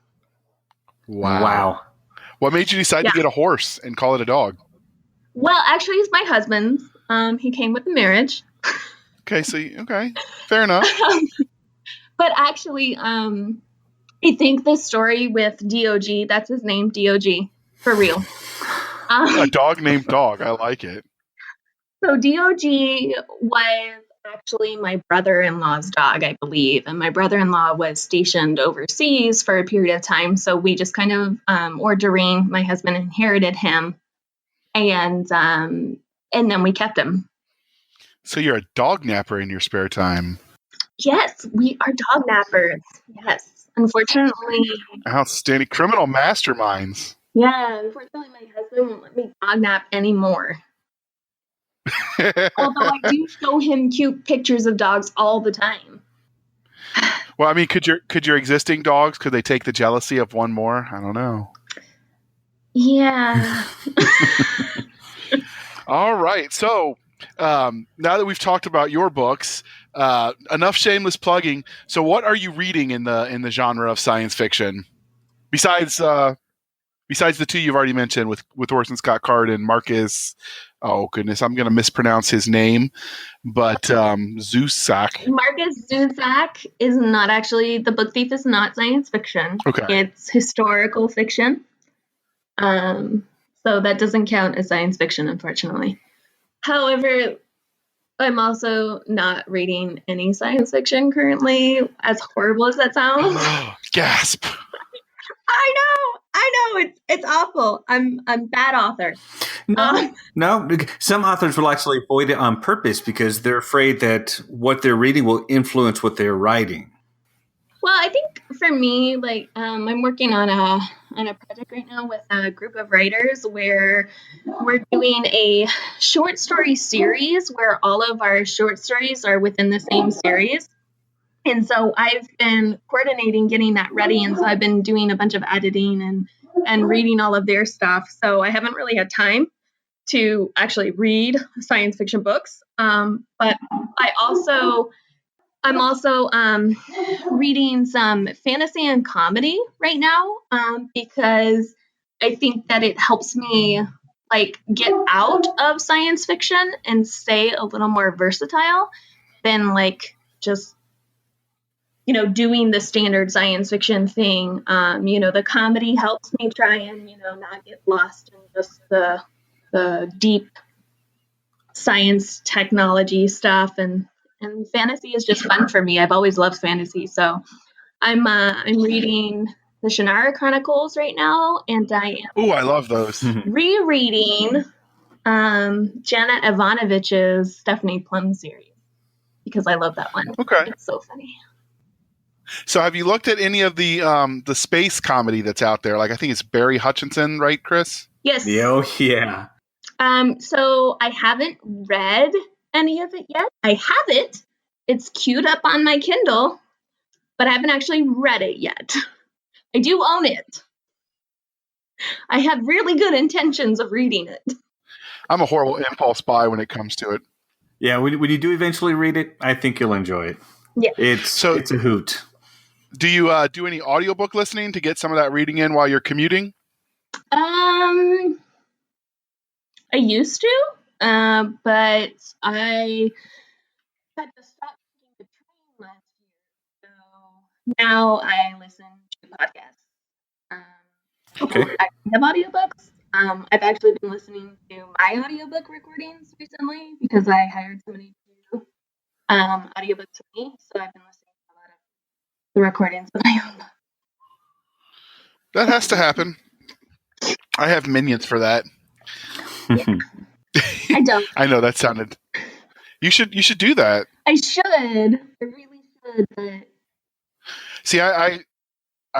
Speaker 3: Wow. What made you decide to get a horse and call it a dog?
Speaker 4: Well, actually, he's my husband's. He came with the marriage.
Speaker 3: Okay, fair enough.
Speaker 4: But actually, I think the story with DOG, that's his name, DOG, for real.
Speaker 3: A dog named Dog. I like it.
Speaker 4: So DOG was actually my brother-in-law's dog, I believe. And my brother-in-law was stationed overseas for a period of time. So we just kind of, ordering, my husband inherited him. And then we kept him.
Speaker 3: So you're a dog napper in your spare time.
Speaker 4: Yes, we are dog nappers. Yes. Unfortunately.
Speaker 3: Outstanding. Criminal masterminds.
Speaker 4: Yeah, unfortunately, my husband won't let me dog nap anymore. Although I do show him cute pictures of dogs all the time.
Speaker 3: Well, I mean, could your existing dogs, could they take the jealousy of one more? I don't know.
Speaker 4: Yeah.
Speaker 3: All right. So now that we've talked about your books, enough shameless plugging. So what are you reading in the genre of science fiction? Besides the two you've already mentioned with Orson Scott Card and Marcus, oh goodness, I'm going to mispronounce his name, but Zusak.
Speaker 4: Marcus Zusak is not actually, The Book Thief is not science fiction.
Speaker 3: Okay.
Speaker 4: It's historical fiction. So that doesn't count as science fiction, unfortunately. However, I'm also not reading any science fiction currently, as horrible as that sounds.
Speaker 3: Gasp.
Speaker 4: I know, it's awful. I'm bad author.
Speaker 2: No, some authors will actually avoid it on purpose because they're afraid that what they're reading will influence what they're writing.
Speaker 4: Well, I think for me, like, I'm working on a project right now with a group of writers where we're doing a short story series where all of our short stories are within the same series. And so I've been coordinating getting that ready. And so I've been doing a bunch of editing and reading all of their stuff. So I haven't really had time to actually read science fiction books. But I'm also reading some fantasy and comedy right now because I think that it helps me like get out of science fiction and stay a little more versatile than like just, you know, doing the standard science fiction thing. You know, the comedy helps me try and, you know, not get lost in just the deep science technology stuff, and fantasy is just fun for me. I've always loved fantasy, so I'm reading the Shannara Chronicles right now, and I am
Speaker 3: I love those.
Speaker 4: rereading Janet Ivanovich's Stephanie Plum series because I love that one.
Speaker 3: Okay,
Speaker 4: it's so funny.
Speaker 3: So have you looked at any of the space comedy that's out there? Like I think it's Barry Hutchinson, right, Chris?
Speaker 4: Yes.
Speaker 2: Oh yeah.
Speaker 4: So I haven't read any of it yet. I have it. It's queued up on my Kindle, but I haven't actually read it yet. I do own it. I have really good intentions of reading it.
Speaker 3: I'm a horrible impulse buy when it comes to it.
Speaker 2: Yeah, when you do eventually read it, I think you'll enjoy it.
Speaker 4: Yeah.
Speaker 2: It's a hoot.
Speaker 3: Do you do any audiobook listening to get some of that reading in while you're commuting?
Speaker 4: I used to, but I had to stop taking the train last year. So now I listen to podcasts.
Speaker 2: Okay.
Speaker 4: I have audiobooks. I've actually been listening to my audiobook recordings recently because I hired somebody to do audiobooks for me. So I've been listening to a lot of the recordings of my own book.
Speaker 3: That has to happen. I have minions for that.
Speaker 4: Yeah. I don't.
Speaker 3: I know that sounded. You should do that.
Speaker 4: I should. I really should. But
Speaker 3: see, I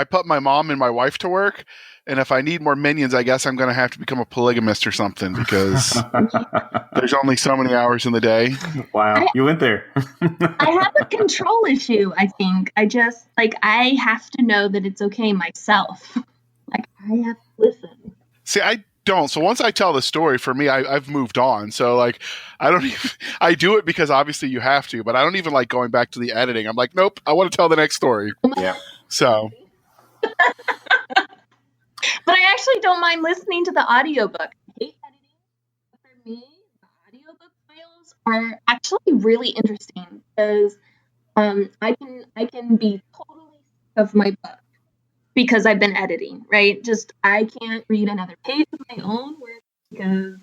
Speaker 3: put my mom and my wife to work, and if I need more minions, I guess I'm going to have to become a polygamist or something because there's only so many hours in the day.
Speaker 2: Wow, you went there.
Speaker 4: I have a control issue. I think I just I have to know that it's okay myself. Like I have to listen.
Speaker 3: See, I don't. So once I tell the story, for me, I've moved on. So like, I don't even, I do it because obviously you have to, but I don't even like going back to the editing. I'm like, nope, I want to tell the next story.
Speaker 2: Yeah.
Speaker 3: So.
Speaker 4: But I actually don't mind listening to the audiobook. I hate editing. But for me, the audiobook files are actually really interesting because I can be totally sick of my book because I've been editing, right? Just I can't read another page of my own work because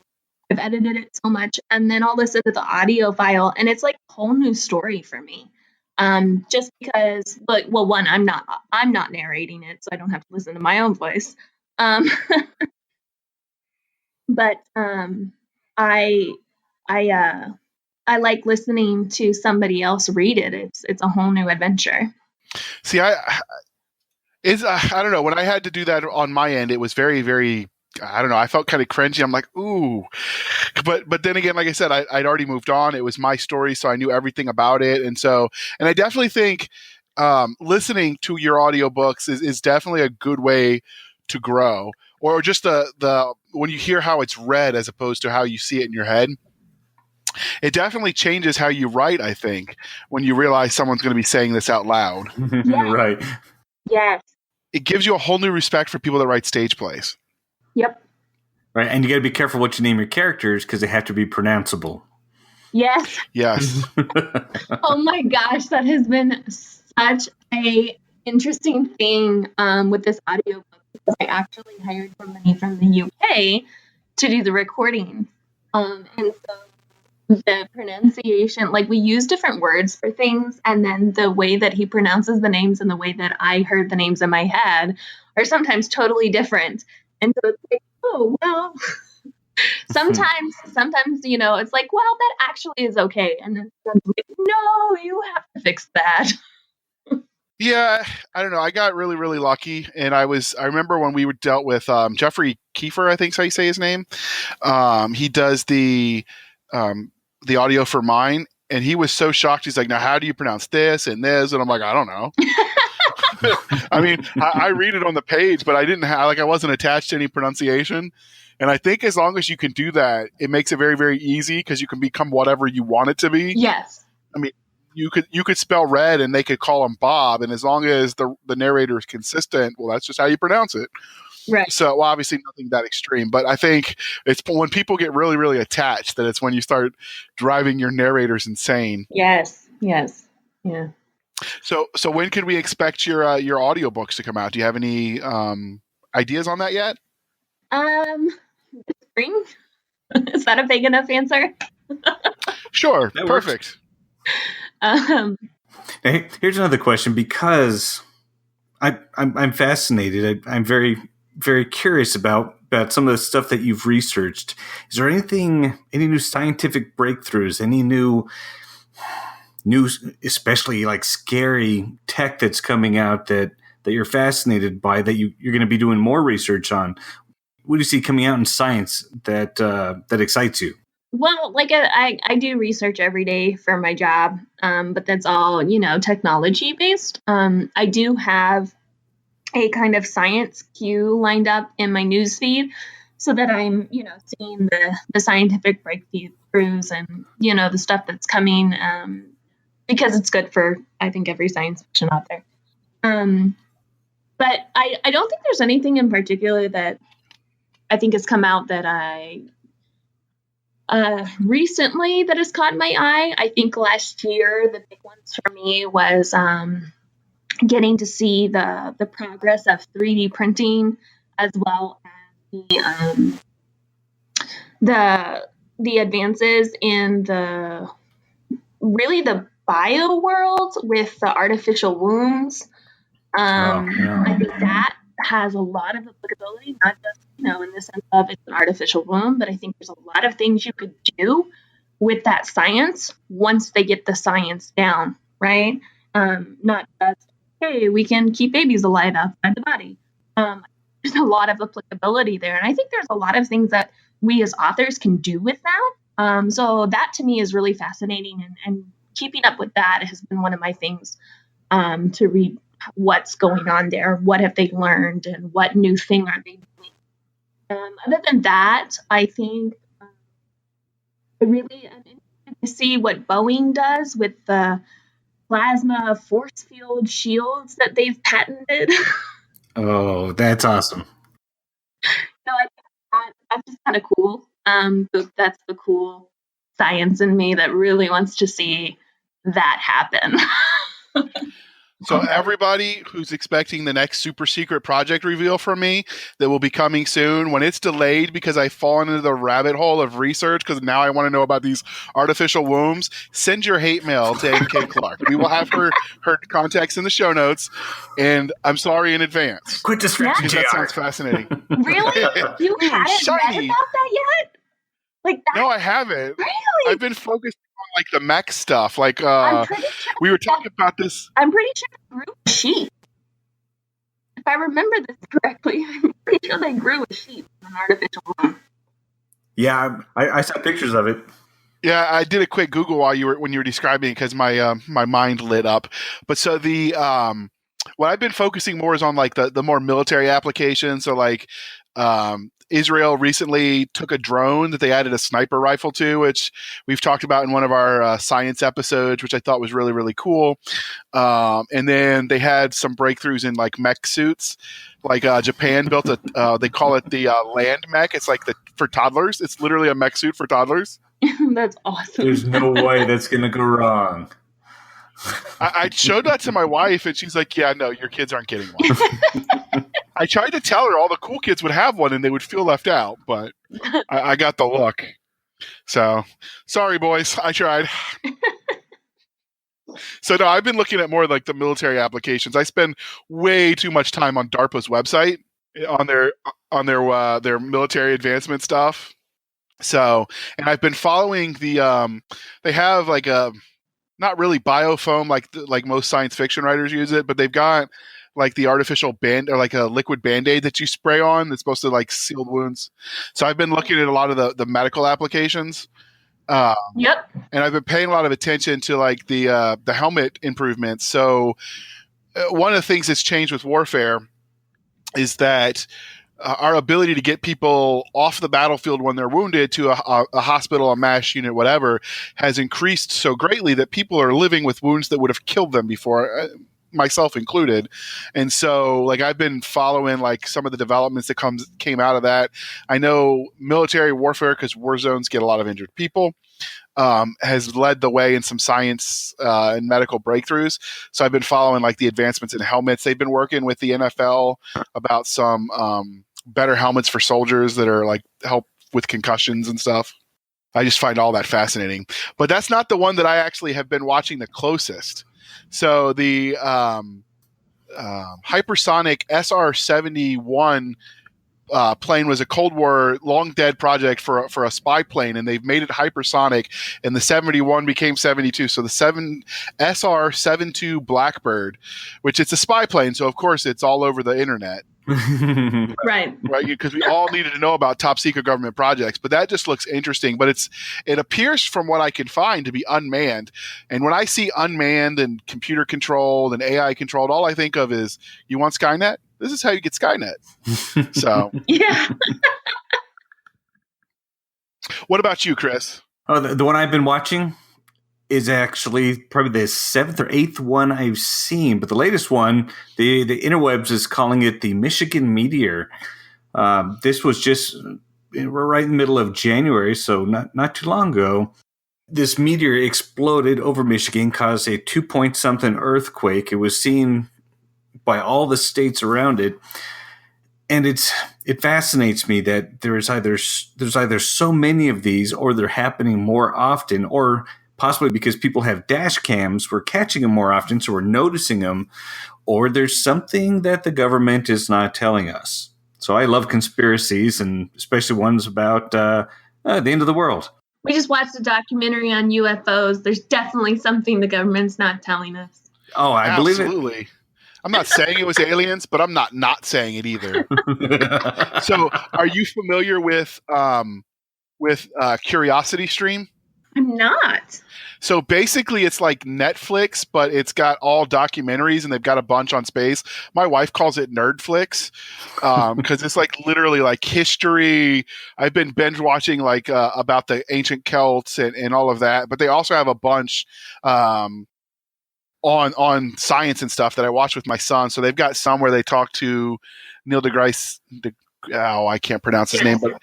Speaker 4: I've edited it so much, and then I'll listen to the audio file, and it's like a whole new story for me. Just because, well, one, I'm not narrating it, so I don't have to listen to my own voice. But I like listening to somebody else read it. It's a whole new adventure.
Speaker 3: See, I don't know. When I had to do that on my end, it was very, very. I don't know. I felt kind of cringy. I'm like, ooh, but then again, like I said, I'd already moved on. It was my story, so I knew everything about it, and I definitely think listening to your audiobooks is definitely a good way to grow, or just the when you hear how it's read as opposed to how you see it in your head. It definitely changes how you write, I think, when you realize someone's going to be saying this out loud.
Speaker 2: Right.
Speaker 4: Yes.
Speaker 3: It gives you a whole new respect for people that write stage plays.
Speaker 4: Yep.
Speaker 2: Right. And you got to be careful what you name your characters because they have to be pronounceable.
Speaker 4: Yes.
Speaker 3: Yes.
Speaker 4: Oh my gosh, that has been such a interesting thing with this audiobook, because I actually hired somebody from the UK to do the recording. And so the pronunciation, like we use different words for things, and then the way that he pronounces the names and the way that I heard the names in my head are sometimes totally different. And so it's like, oh, well, sometimes, it's like, well, that actually is okay. And then like, no, you have to fix that.
Speaker 3: Yeah, I don't know. I got really, really lucky, and I remember when we dealt with Jeffrey Kiefer, I think's how you say his name. He does the audio for mine, and he was so shocked. He's like, "Now, how do you pronounce this and this?" And I'm like, "I don't know." I mean, I read it on the page, but I wasn't attached to any pronunciation. And I think as long as you can do that, it makes it very, very easy because you can become whatever you want it to be.
Speaker 4: Yes.
Speaker 3: I mean, you could spell red and they could call him Bob, and as long as the narrator is consistent, well, that's just how you pronounce it.
Speaker 4: Right.
Speaker 3: So, well, obviously nothing that extreme, but I think it's when people get really, really attached that it's when you start driving your narrators insane.
Speaker 4: Yes. Yes. Yeah.
Speaker 3: So when could we expect your audiobooks to come out? Do you have any ideas on that yet?
Speaker 4: Spring? Is that a big enough answer?
Speaker 3: Sure.
Speaker 2: That
Speaker 3: Perfect.
Speaker 2: Hey, here's another question, because I'm fascinated. I'm very, very curious about some of the stuff that you've researched. Is there any new scientific breakthroughs, any new, especially like scary tech that's coming out that you're fascinated by, that you're going to be doing more research on? What do you see coming out in science that excites you?
Speaker 4: Well, like I do research every day for my job, but that's all, technology based. I do have a kind of science queue lined up in my newsfeed so that I'm, seeing the scientific breakthroughs and, the stuff that's coming, because it's good for, I think, every science fiction author. But I don't think there's anything in particular that I think has come out that I recently that has caught my eye. I think last year the big ones for me was getting to see the progress of 3D printing, as well as the advances in the bio world with the artificial wombs. I think that has a lot of applicability, not just, in the sense of it's an artificial womb, but I think there's a lot of things you could do with that science once they get the science down, right? Not just, hey, we can keep babies alive outside the body. There's a lot of applicability there. And I think there's a lot of things that we as authors can do with that. So that to me is really fascinating, and keeping up with that has been one of my things, to read what's going on there, what have they learned, and what new thing are they doing. Other than that, I think I really am interested to see what Boeing does with the plasma force field shields that they've patented.
Speaker 2: Oh, that's awesome.
Speaker 4: So I think that's just kind of cool. That's the cool science in me that really wants to see that happen.
Speaker 3: So everybody who's expecting the next super secret project reveal from me that will be coming soon, when it's delayed because I've fallen into the rabbit hole of research because now I want to know about these artificial wombs, send your hate mail to MK Clark. We will have her contacts in the show notes, and I'm sorry in advance.
Speaker 2: Quit distracting,
Speaker 3: because that sounds fascinating.
Speaker 4: Really? You hadn't read about that yet? Like that?
Speaker 3: No, I haven't.
Speaker 4: Really?
Speaker 3: I've been focused on like the mech stuff. Like
Speaker 4: I'm pretty sure
Speaker 3: we were talking about this.
Speaker 4: I'm pretty sure the group sheet. I remember this correctly, I'm pretty sure they grew a sheep in an artificial womb.
Speaker 2: Yeah, I saw pictures of it.
Speaker 3: Yeah, I did a quick Google when you were describing it because my my mind lit up. But so the what I've been focusing more is on like the more military applications. So like Israel recently took a drone that they added a sniper rifle to, which we've talked about in one of our science episodes, which I thought was really, really cool. And then they had some breakthroughs in like mech suits. Like Japan built they call it the land mech. It's like for toddlers. It's literally a mech suit for toddlers.
Speaker 4: That's awesome.
Speaker 2: There's no way that's going to go wrong.
Speaker 3: I showed that to my wife, and she's like, "Yeah, no, your kids aren't getting one." I tried to tell her all the cool kids would have one, and they would feel left out, but I got the look. So, sorry, boys. I tried. So, no, I've been looking at more like the military applications. I spend way too much time on DARPA's website on their military advancement stuff. So, and I've been following the they have like a not really biofoam like most science fiction writers use it, but they've got like the artificial band or like a liquid Band-Aid that you spray on that's supposed to like seal wounds. So I've been looking at a lot of the medical applications.
Speaker 4: Yep.
Speaker 3: And I've been paying a lot of attention to like the helmet improvements. So one of the things that's changed with warfare is that our ability to get people off the battlefield when they're wounded to a hospital, a MASH unit, whatever, has increased so greatly that people are living with wounds that would have killed them before, myself included. And so, like, I've been following like some of the developments that came out of that. I know military warfare, because war zones get a lot of injured people, has led the way in some science and medical breakthroughs. So I've been following like the advancements in helmets. They've been working with the NFL about some better helmets for soldiers that are like help with concussions and stuff. I just find all that fascinating. But that's not the one that I actually have been watching the closest. So the hypersonic SR-71 plane was a Cold War long dead project for a spy plane, and they've made it hypersonic, and the 71 became 72. So the SR-72 Blackbird, which it's a spy plane, so of course it's all over the internet.
Speaker 4: Right.
Speaker 3: Because we all needed to know about top secret government projects, but that just looks interesting. But it appears from what I can find to be unmanned. And when I see unmanned and computer controlled and AI controlled, all I think of is, you want Skynet? This is how you get Skynet. So,
Speaker 4: yeah.
Speaker 3: What about you, Chris?
Speaker 2: Oh, the one I've been watching is actually probably the 7th or 8th one I've seen, but the latest one, the interwebs is calling it the Michigan Meteor. This was just we're right in the middle of January, so not too long ago. This meteor exploded over Michigan, caused a 2-point-something earthquake. It was seen by all the states around it, and it fascinates me that there's either so many of these, or they're happening more often, or possibly because people have dash cams, we're catching them more often, so we're noticing them, or there's something that the government is not telling us. So I love conspiracies, and especially ones about the end of the world.
Speaker 4: We just watched a documentary on UFOs. There's definitely something the government's not telling us.
Speaker 2: Oh, I believe it.
Speaker 3: Absolutely. I'm not saying it was aliens, but I'm not saying it either. So, are you familiar with Curiosity Stream?
Speaker 4: I'm not.
Speaker 3: So basically it's like Netflix, but it's got all documentaries, and they've got a bunch on space. My wife calls it Nerdflix because it's like literally like history. I've been binge watching like about the ancient Celts and all of that, but they also have a bunch on science and stuff that I watch with my son. So they've got some where they talk to Neil deGrasse I can't pronounce his name, but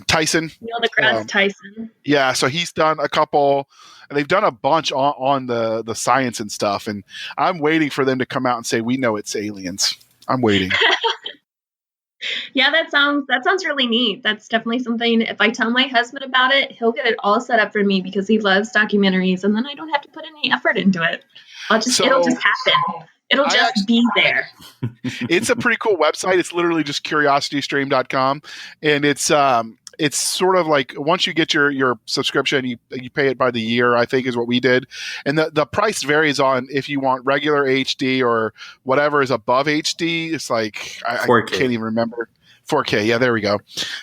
Speaker 3: Tyson.
Speaker 4: Neil deGrasse Tyson.
Speaker 3: Yeah, so he's done a couple, and they've done a bunch on the science and stuff, and I'm waiting for them to come out and say, we know it's aliens. I'm waiting.
Speaker 4: Yeah, that sounds really neat. That's definitely something, if I tell my husband about it, he'll get it all set up for me because he loves documentaries, and then I don't have to put any effort into it. It'll just happen. It'll just be there. It's
Speaker 3: a pretty cool website. It's literally just curiositystream.com. And it's it's sort of like once you get your subscription, you pay it by the year, I think is what we did. And the price varies on if you want regular HD or whatever is above HD. It's like, I can't even remember. 4K. Yeah, there we go.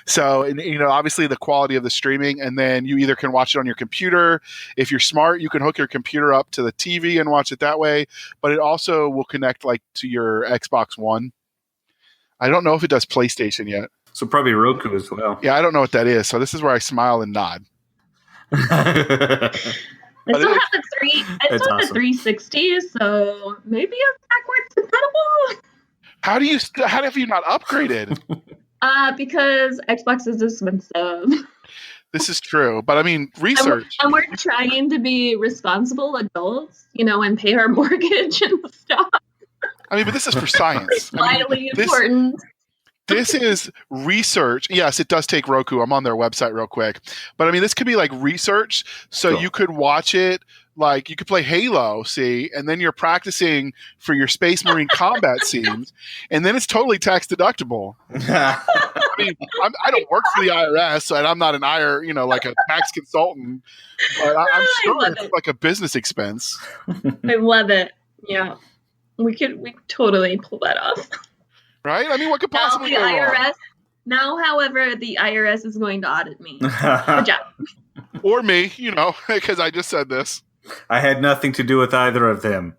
Speaker 3: So, obviously the quality of the streaming, and then you either can watch it on your computer. If you're smart, you can hook your computer up to the TV and watch it that way. But it also will connect like to your Xbox One. I don't know if it does PlayStation yet.
Speaker 2: So probably Roku as well.
Speaker 3: Yeah, I don't know what that is. So this is where I smile and nod.
Speaker 4: I still have the 360, so maybe it's backwards compatible.
Speaker 3: How have you not upgraded?
Speaker 4: Because Xbox is expensive.
Speaker 3: This is true, but I mean, research.
Speaker 4: And we're trying to be responsible adults, and pay our mortgage and stuff.
Speaker 3: I mean, but this is for science.
Speaker 4: It's vitally important.
Speaker 3: This is research. Yes, it does take Roku. I'm on their website real quick. But I mean, this could be like research. So You could watch it, like you could play Halo, and then you're practicing for your Space Marine combat scenes. And then it's totally tax deductible. I mean, I don't work for the IRS, and I'm not an like a tax consultant. But I'm sure it's like a business expense.
Speaker 4: I love it. Yeah. We could totally pull that off.
Speaker 3: Right? I mean, what could possibly go wrong?
Speaker 4: Now, however, the IRS is going to audit me. Good job.
Speaker 3: Or me, because I just said this.
Speaker 2: I had nothing to do with either of them.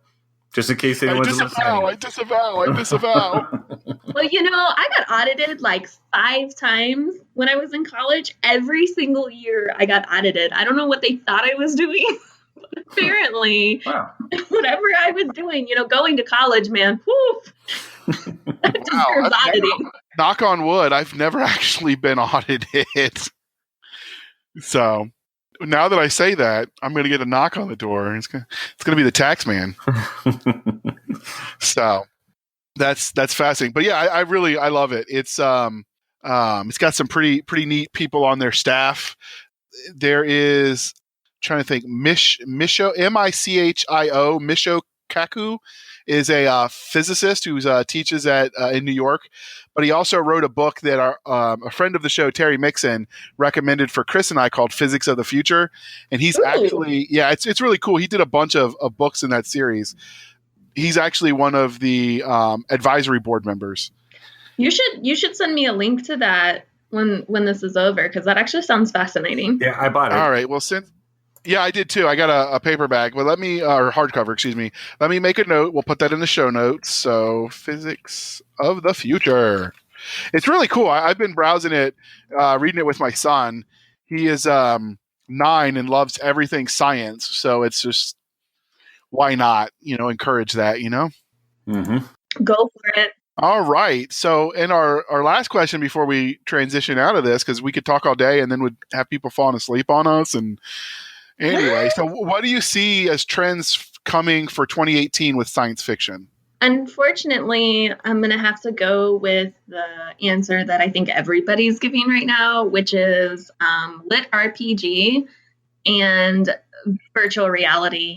Speaker 2: Just in case anyone's listening.
Speaker 3: I disavow.
Speaker 4: Well, I got audited like 5 times when I was in college. Every single year I got audited. I don't know what they thought I was doing. But apparently, whatever I was doing, going to college, man, whew, deserves auditing.
Speaker 3: Knock on wood, I've never actually been audited. So now that I say that, I'm going to get a knock on the door. And it's going to be the tax man. So that's fascinating. But yeah, I love it. It's got some pretty neat people on their staff. There is, trying to think, Michio M-I-C-H-I-O Michio Kaku is a physicist who teaches in New York, but he also wrote a book that a friend of the show, Terry Mixon, recommended for Chris and I called Physics of the Future. And he's actually, it's really cool. He did a bunch of books in that series. He's actually one of the advisory board members.
Speaker 4: You should send me a link to that when this is over, because that actually sounds fascinating.
Speaker 2: Yeah, I bought it.
Speaker 3: All right. Well, yeah, I did too. I got a paperback, but or hardcover, excuse me. Let me make a note. We'll put that in the show notes. So, Physics of the Future. It's really cool. I've been browsing it, reading it with my son. He is 9 and loves everything science. So it's just, why not, encourage that,
Speaker 2: Mm-hmm.
Speaker 4: Go for it.
Speaker 3: All right. So, in our last question before we transition out of this, because we could talk all day and then we'd have people falling asleep on us. And anyway, so what do you see as trends coming for 2018 with science fiction?
Speaker 4: Unfortunately, I'm going to have to go with the answer that I think everybody's giving right now, which is lit RPG and virtual reality.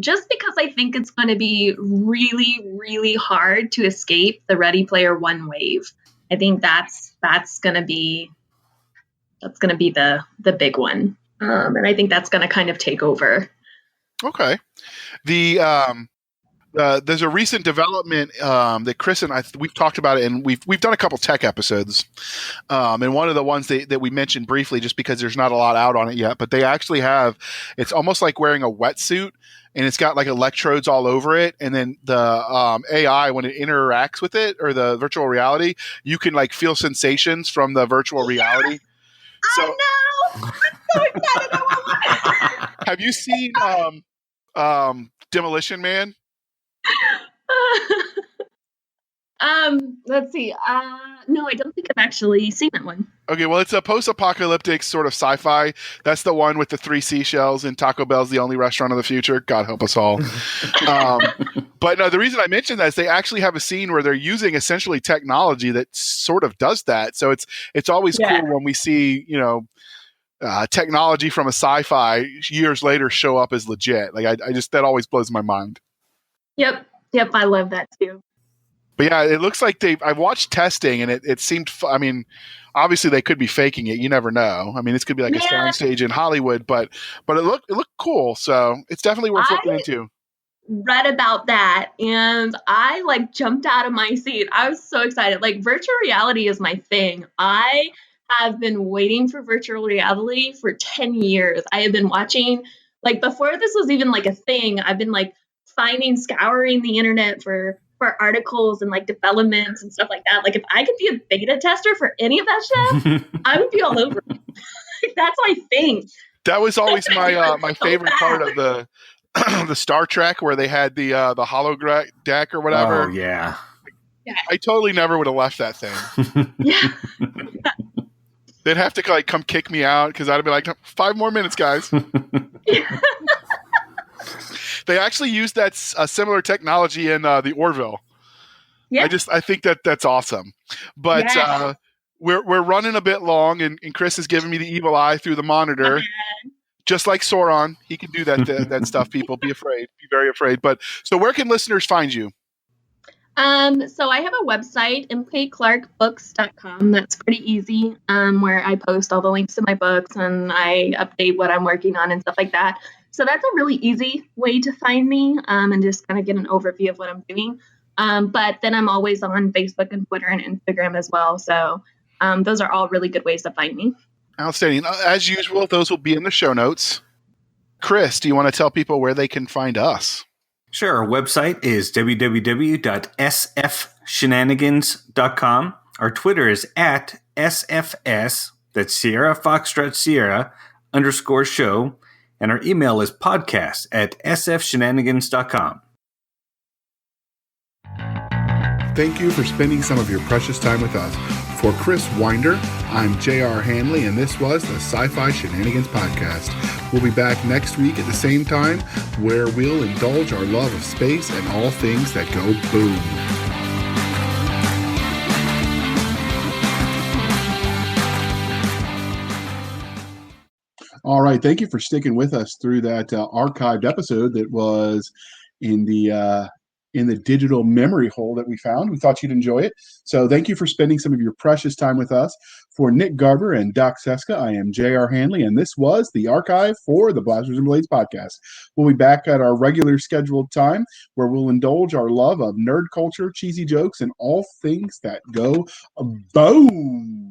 Speaker 4: Just because I think it's going to be really, really hard to escape the Ready Player One wave. I think that's going to be the big one. And I think that's going to kind of take over. Okay.
Speaker 3: There's a recent development that Chris and we've talked about it, and we've done a couple tech episodes. And one of the ones that we mentioned briefly, just because there's not a lot out on it yet, but they actually have, it's almost like wearing a wetsuit, and it's got like electrodes all over it. And then the AI, when it interacts with it, or the virtual reality, you can like feel sensations from the virtual reality. So,
Speaker 4: oh no! I'm so excited! I want one.
Speaker 3: Have you seen Demolition Man?
Speaker 4: Let's see. No, I don't think I've actually seen that one.
Speaker 3: Okay, well, it's a post-apocalyptic sort of sci-fi. That's the one with the 3 seashells, and Taco Bell's the only restaurant of the future. God help us all. But no, the reason I mentioned that is they actually have a scene where they're using essentially technology that sort of does that. So it's always cool when we see, technology from a sci-fi years later show up as legit. Like I just, that always blows my mind.
Speaker 4: Yep. I love that too.
Speaker 3: But yeah, it looks like I watched testing, and it seemed. I mean, obviously they could be faking it. You never know. I mean, this could be like a soundstage in Hollywood, but it looked cool. So it's definitely worth looking into.
Speaker 4: Read about that, and I like jumped out of my seat. I was so excited. Like, virtual reality is my thing. I have been waiting for virtual reality for 10 years. I have been watching, like, before this was even like a thing, I've been like scouring the internet for articles and like developments and stuff like that. Like, if I could be a beta tester for any of that stuff, I would be all over it. That's my thing.
Speaker 3: That was always my my favorite part of the the Star Trek, where they had the holodeck or whatever.
Speaker 2: Oh yeah.
Speaker 3: I totally never would have left that thing.
Speaker 4: Yeah.
Speaker 3: They'd have to like come kick me out because I'd be like, 5 more minutes, guys. They actually used that similar technology in the Orville.
Speaker 4: Yeah.
Speaker 3: I think that's awesome. But we're running a bit long, and Chris is giving me the evil eye through the monitor. Just like Sauron, he can do that stuff. People, be afraid, be very afraid. But so, where can listeners find you?
Speaker 4: So I have a website, mkclarkbooks.com. That's pretty easy. Where I post all the links to my books and I update what I'm working on and stuff like that. So that's a really easy way to find me, and just kind of get an overview of what I'm doing. But then I'm always on Facebook and Twitter and Instagram as well. So those are all really good ways to find me.
Speaker 3: Outstanding. As usual, those will be in the show notes. Chris, do you want to tell people where they can find us?
Speaker 2: Sure. Our website is www.sfshenanigans.com. Our Twitter is @SFS, that's Sierra Foxtrot Sierra _show. And our email is podcast@sfshenanigans.com.
Speaker 1: Thank you for spending some of your precious time with us. For Chris Winder, I'm J.R. Handley, and this was the Sci-Fi Shenanigans Podcast. We'll be back next week at the same time, where we'll indulge our love of space and all things that go boom. All right, thank you for sticking with us through that archived episode that was in the digital memory hole that we found. We thought you'd enjoy it. So thank you for spending some of your precious time with us. For Nick Garber and Doc Cisca, I am J.R. Handley, and this was the archive for the Blasters and Blades podcast. We'll be back at our regular scheduled time, where we'll indulge our love of nerd culture, cheesy jokes, and all things that go boom.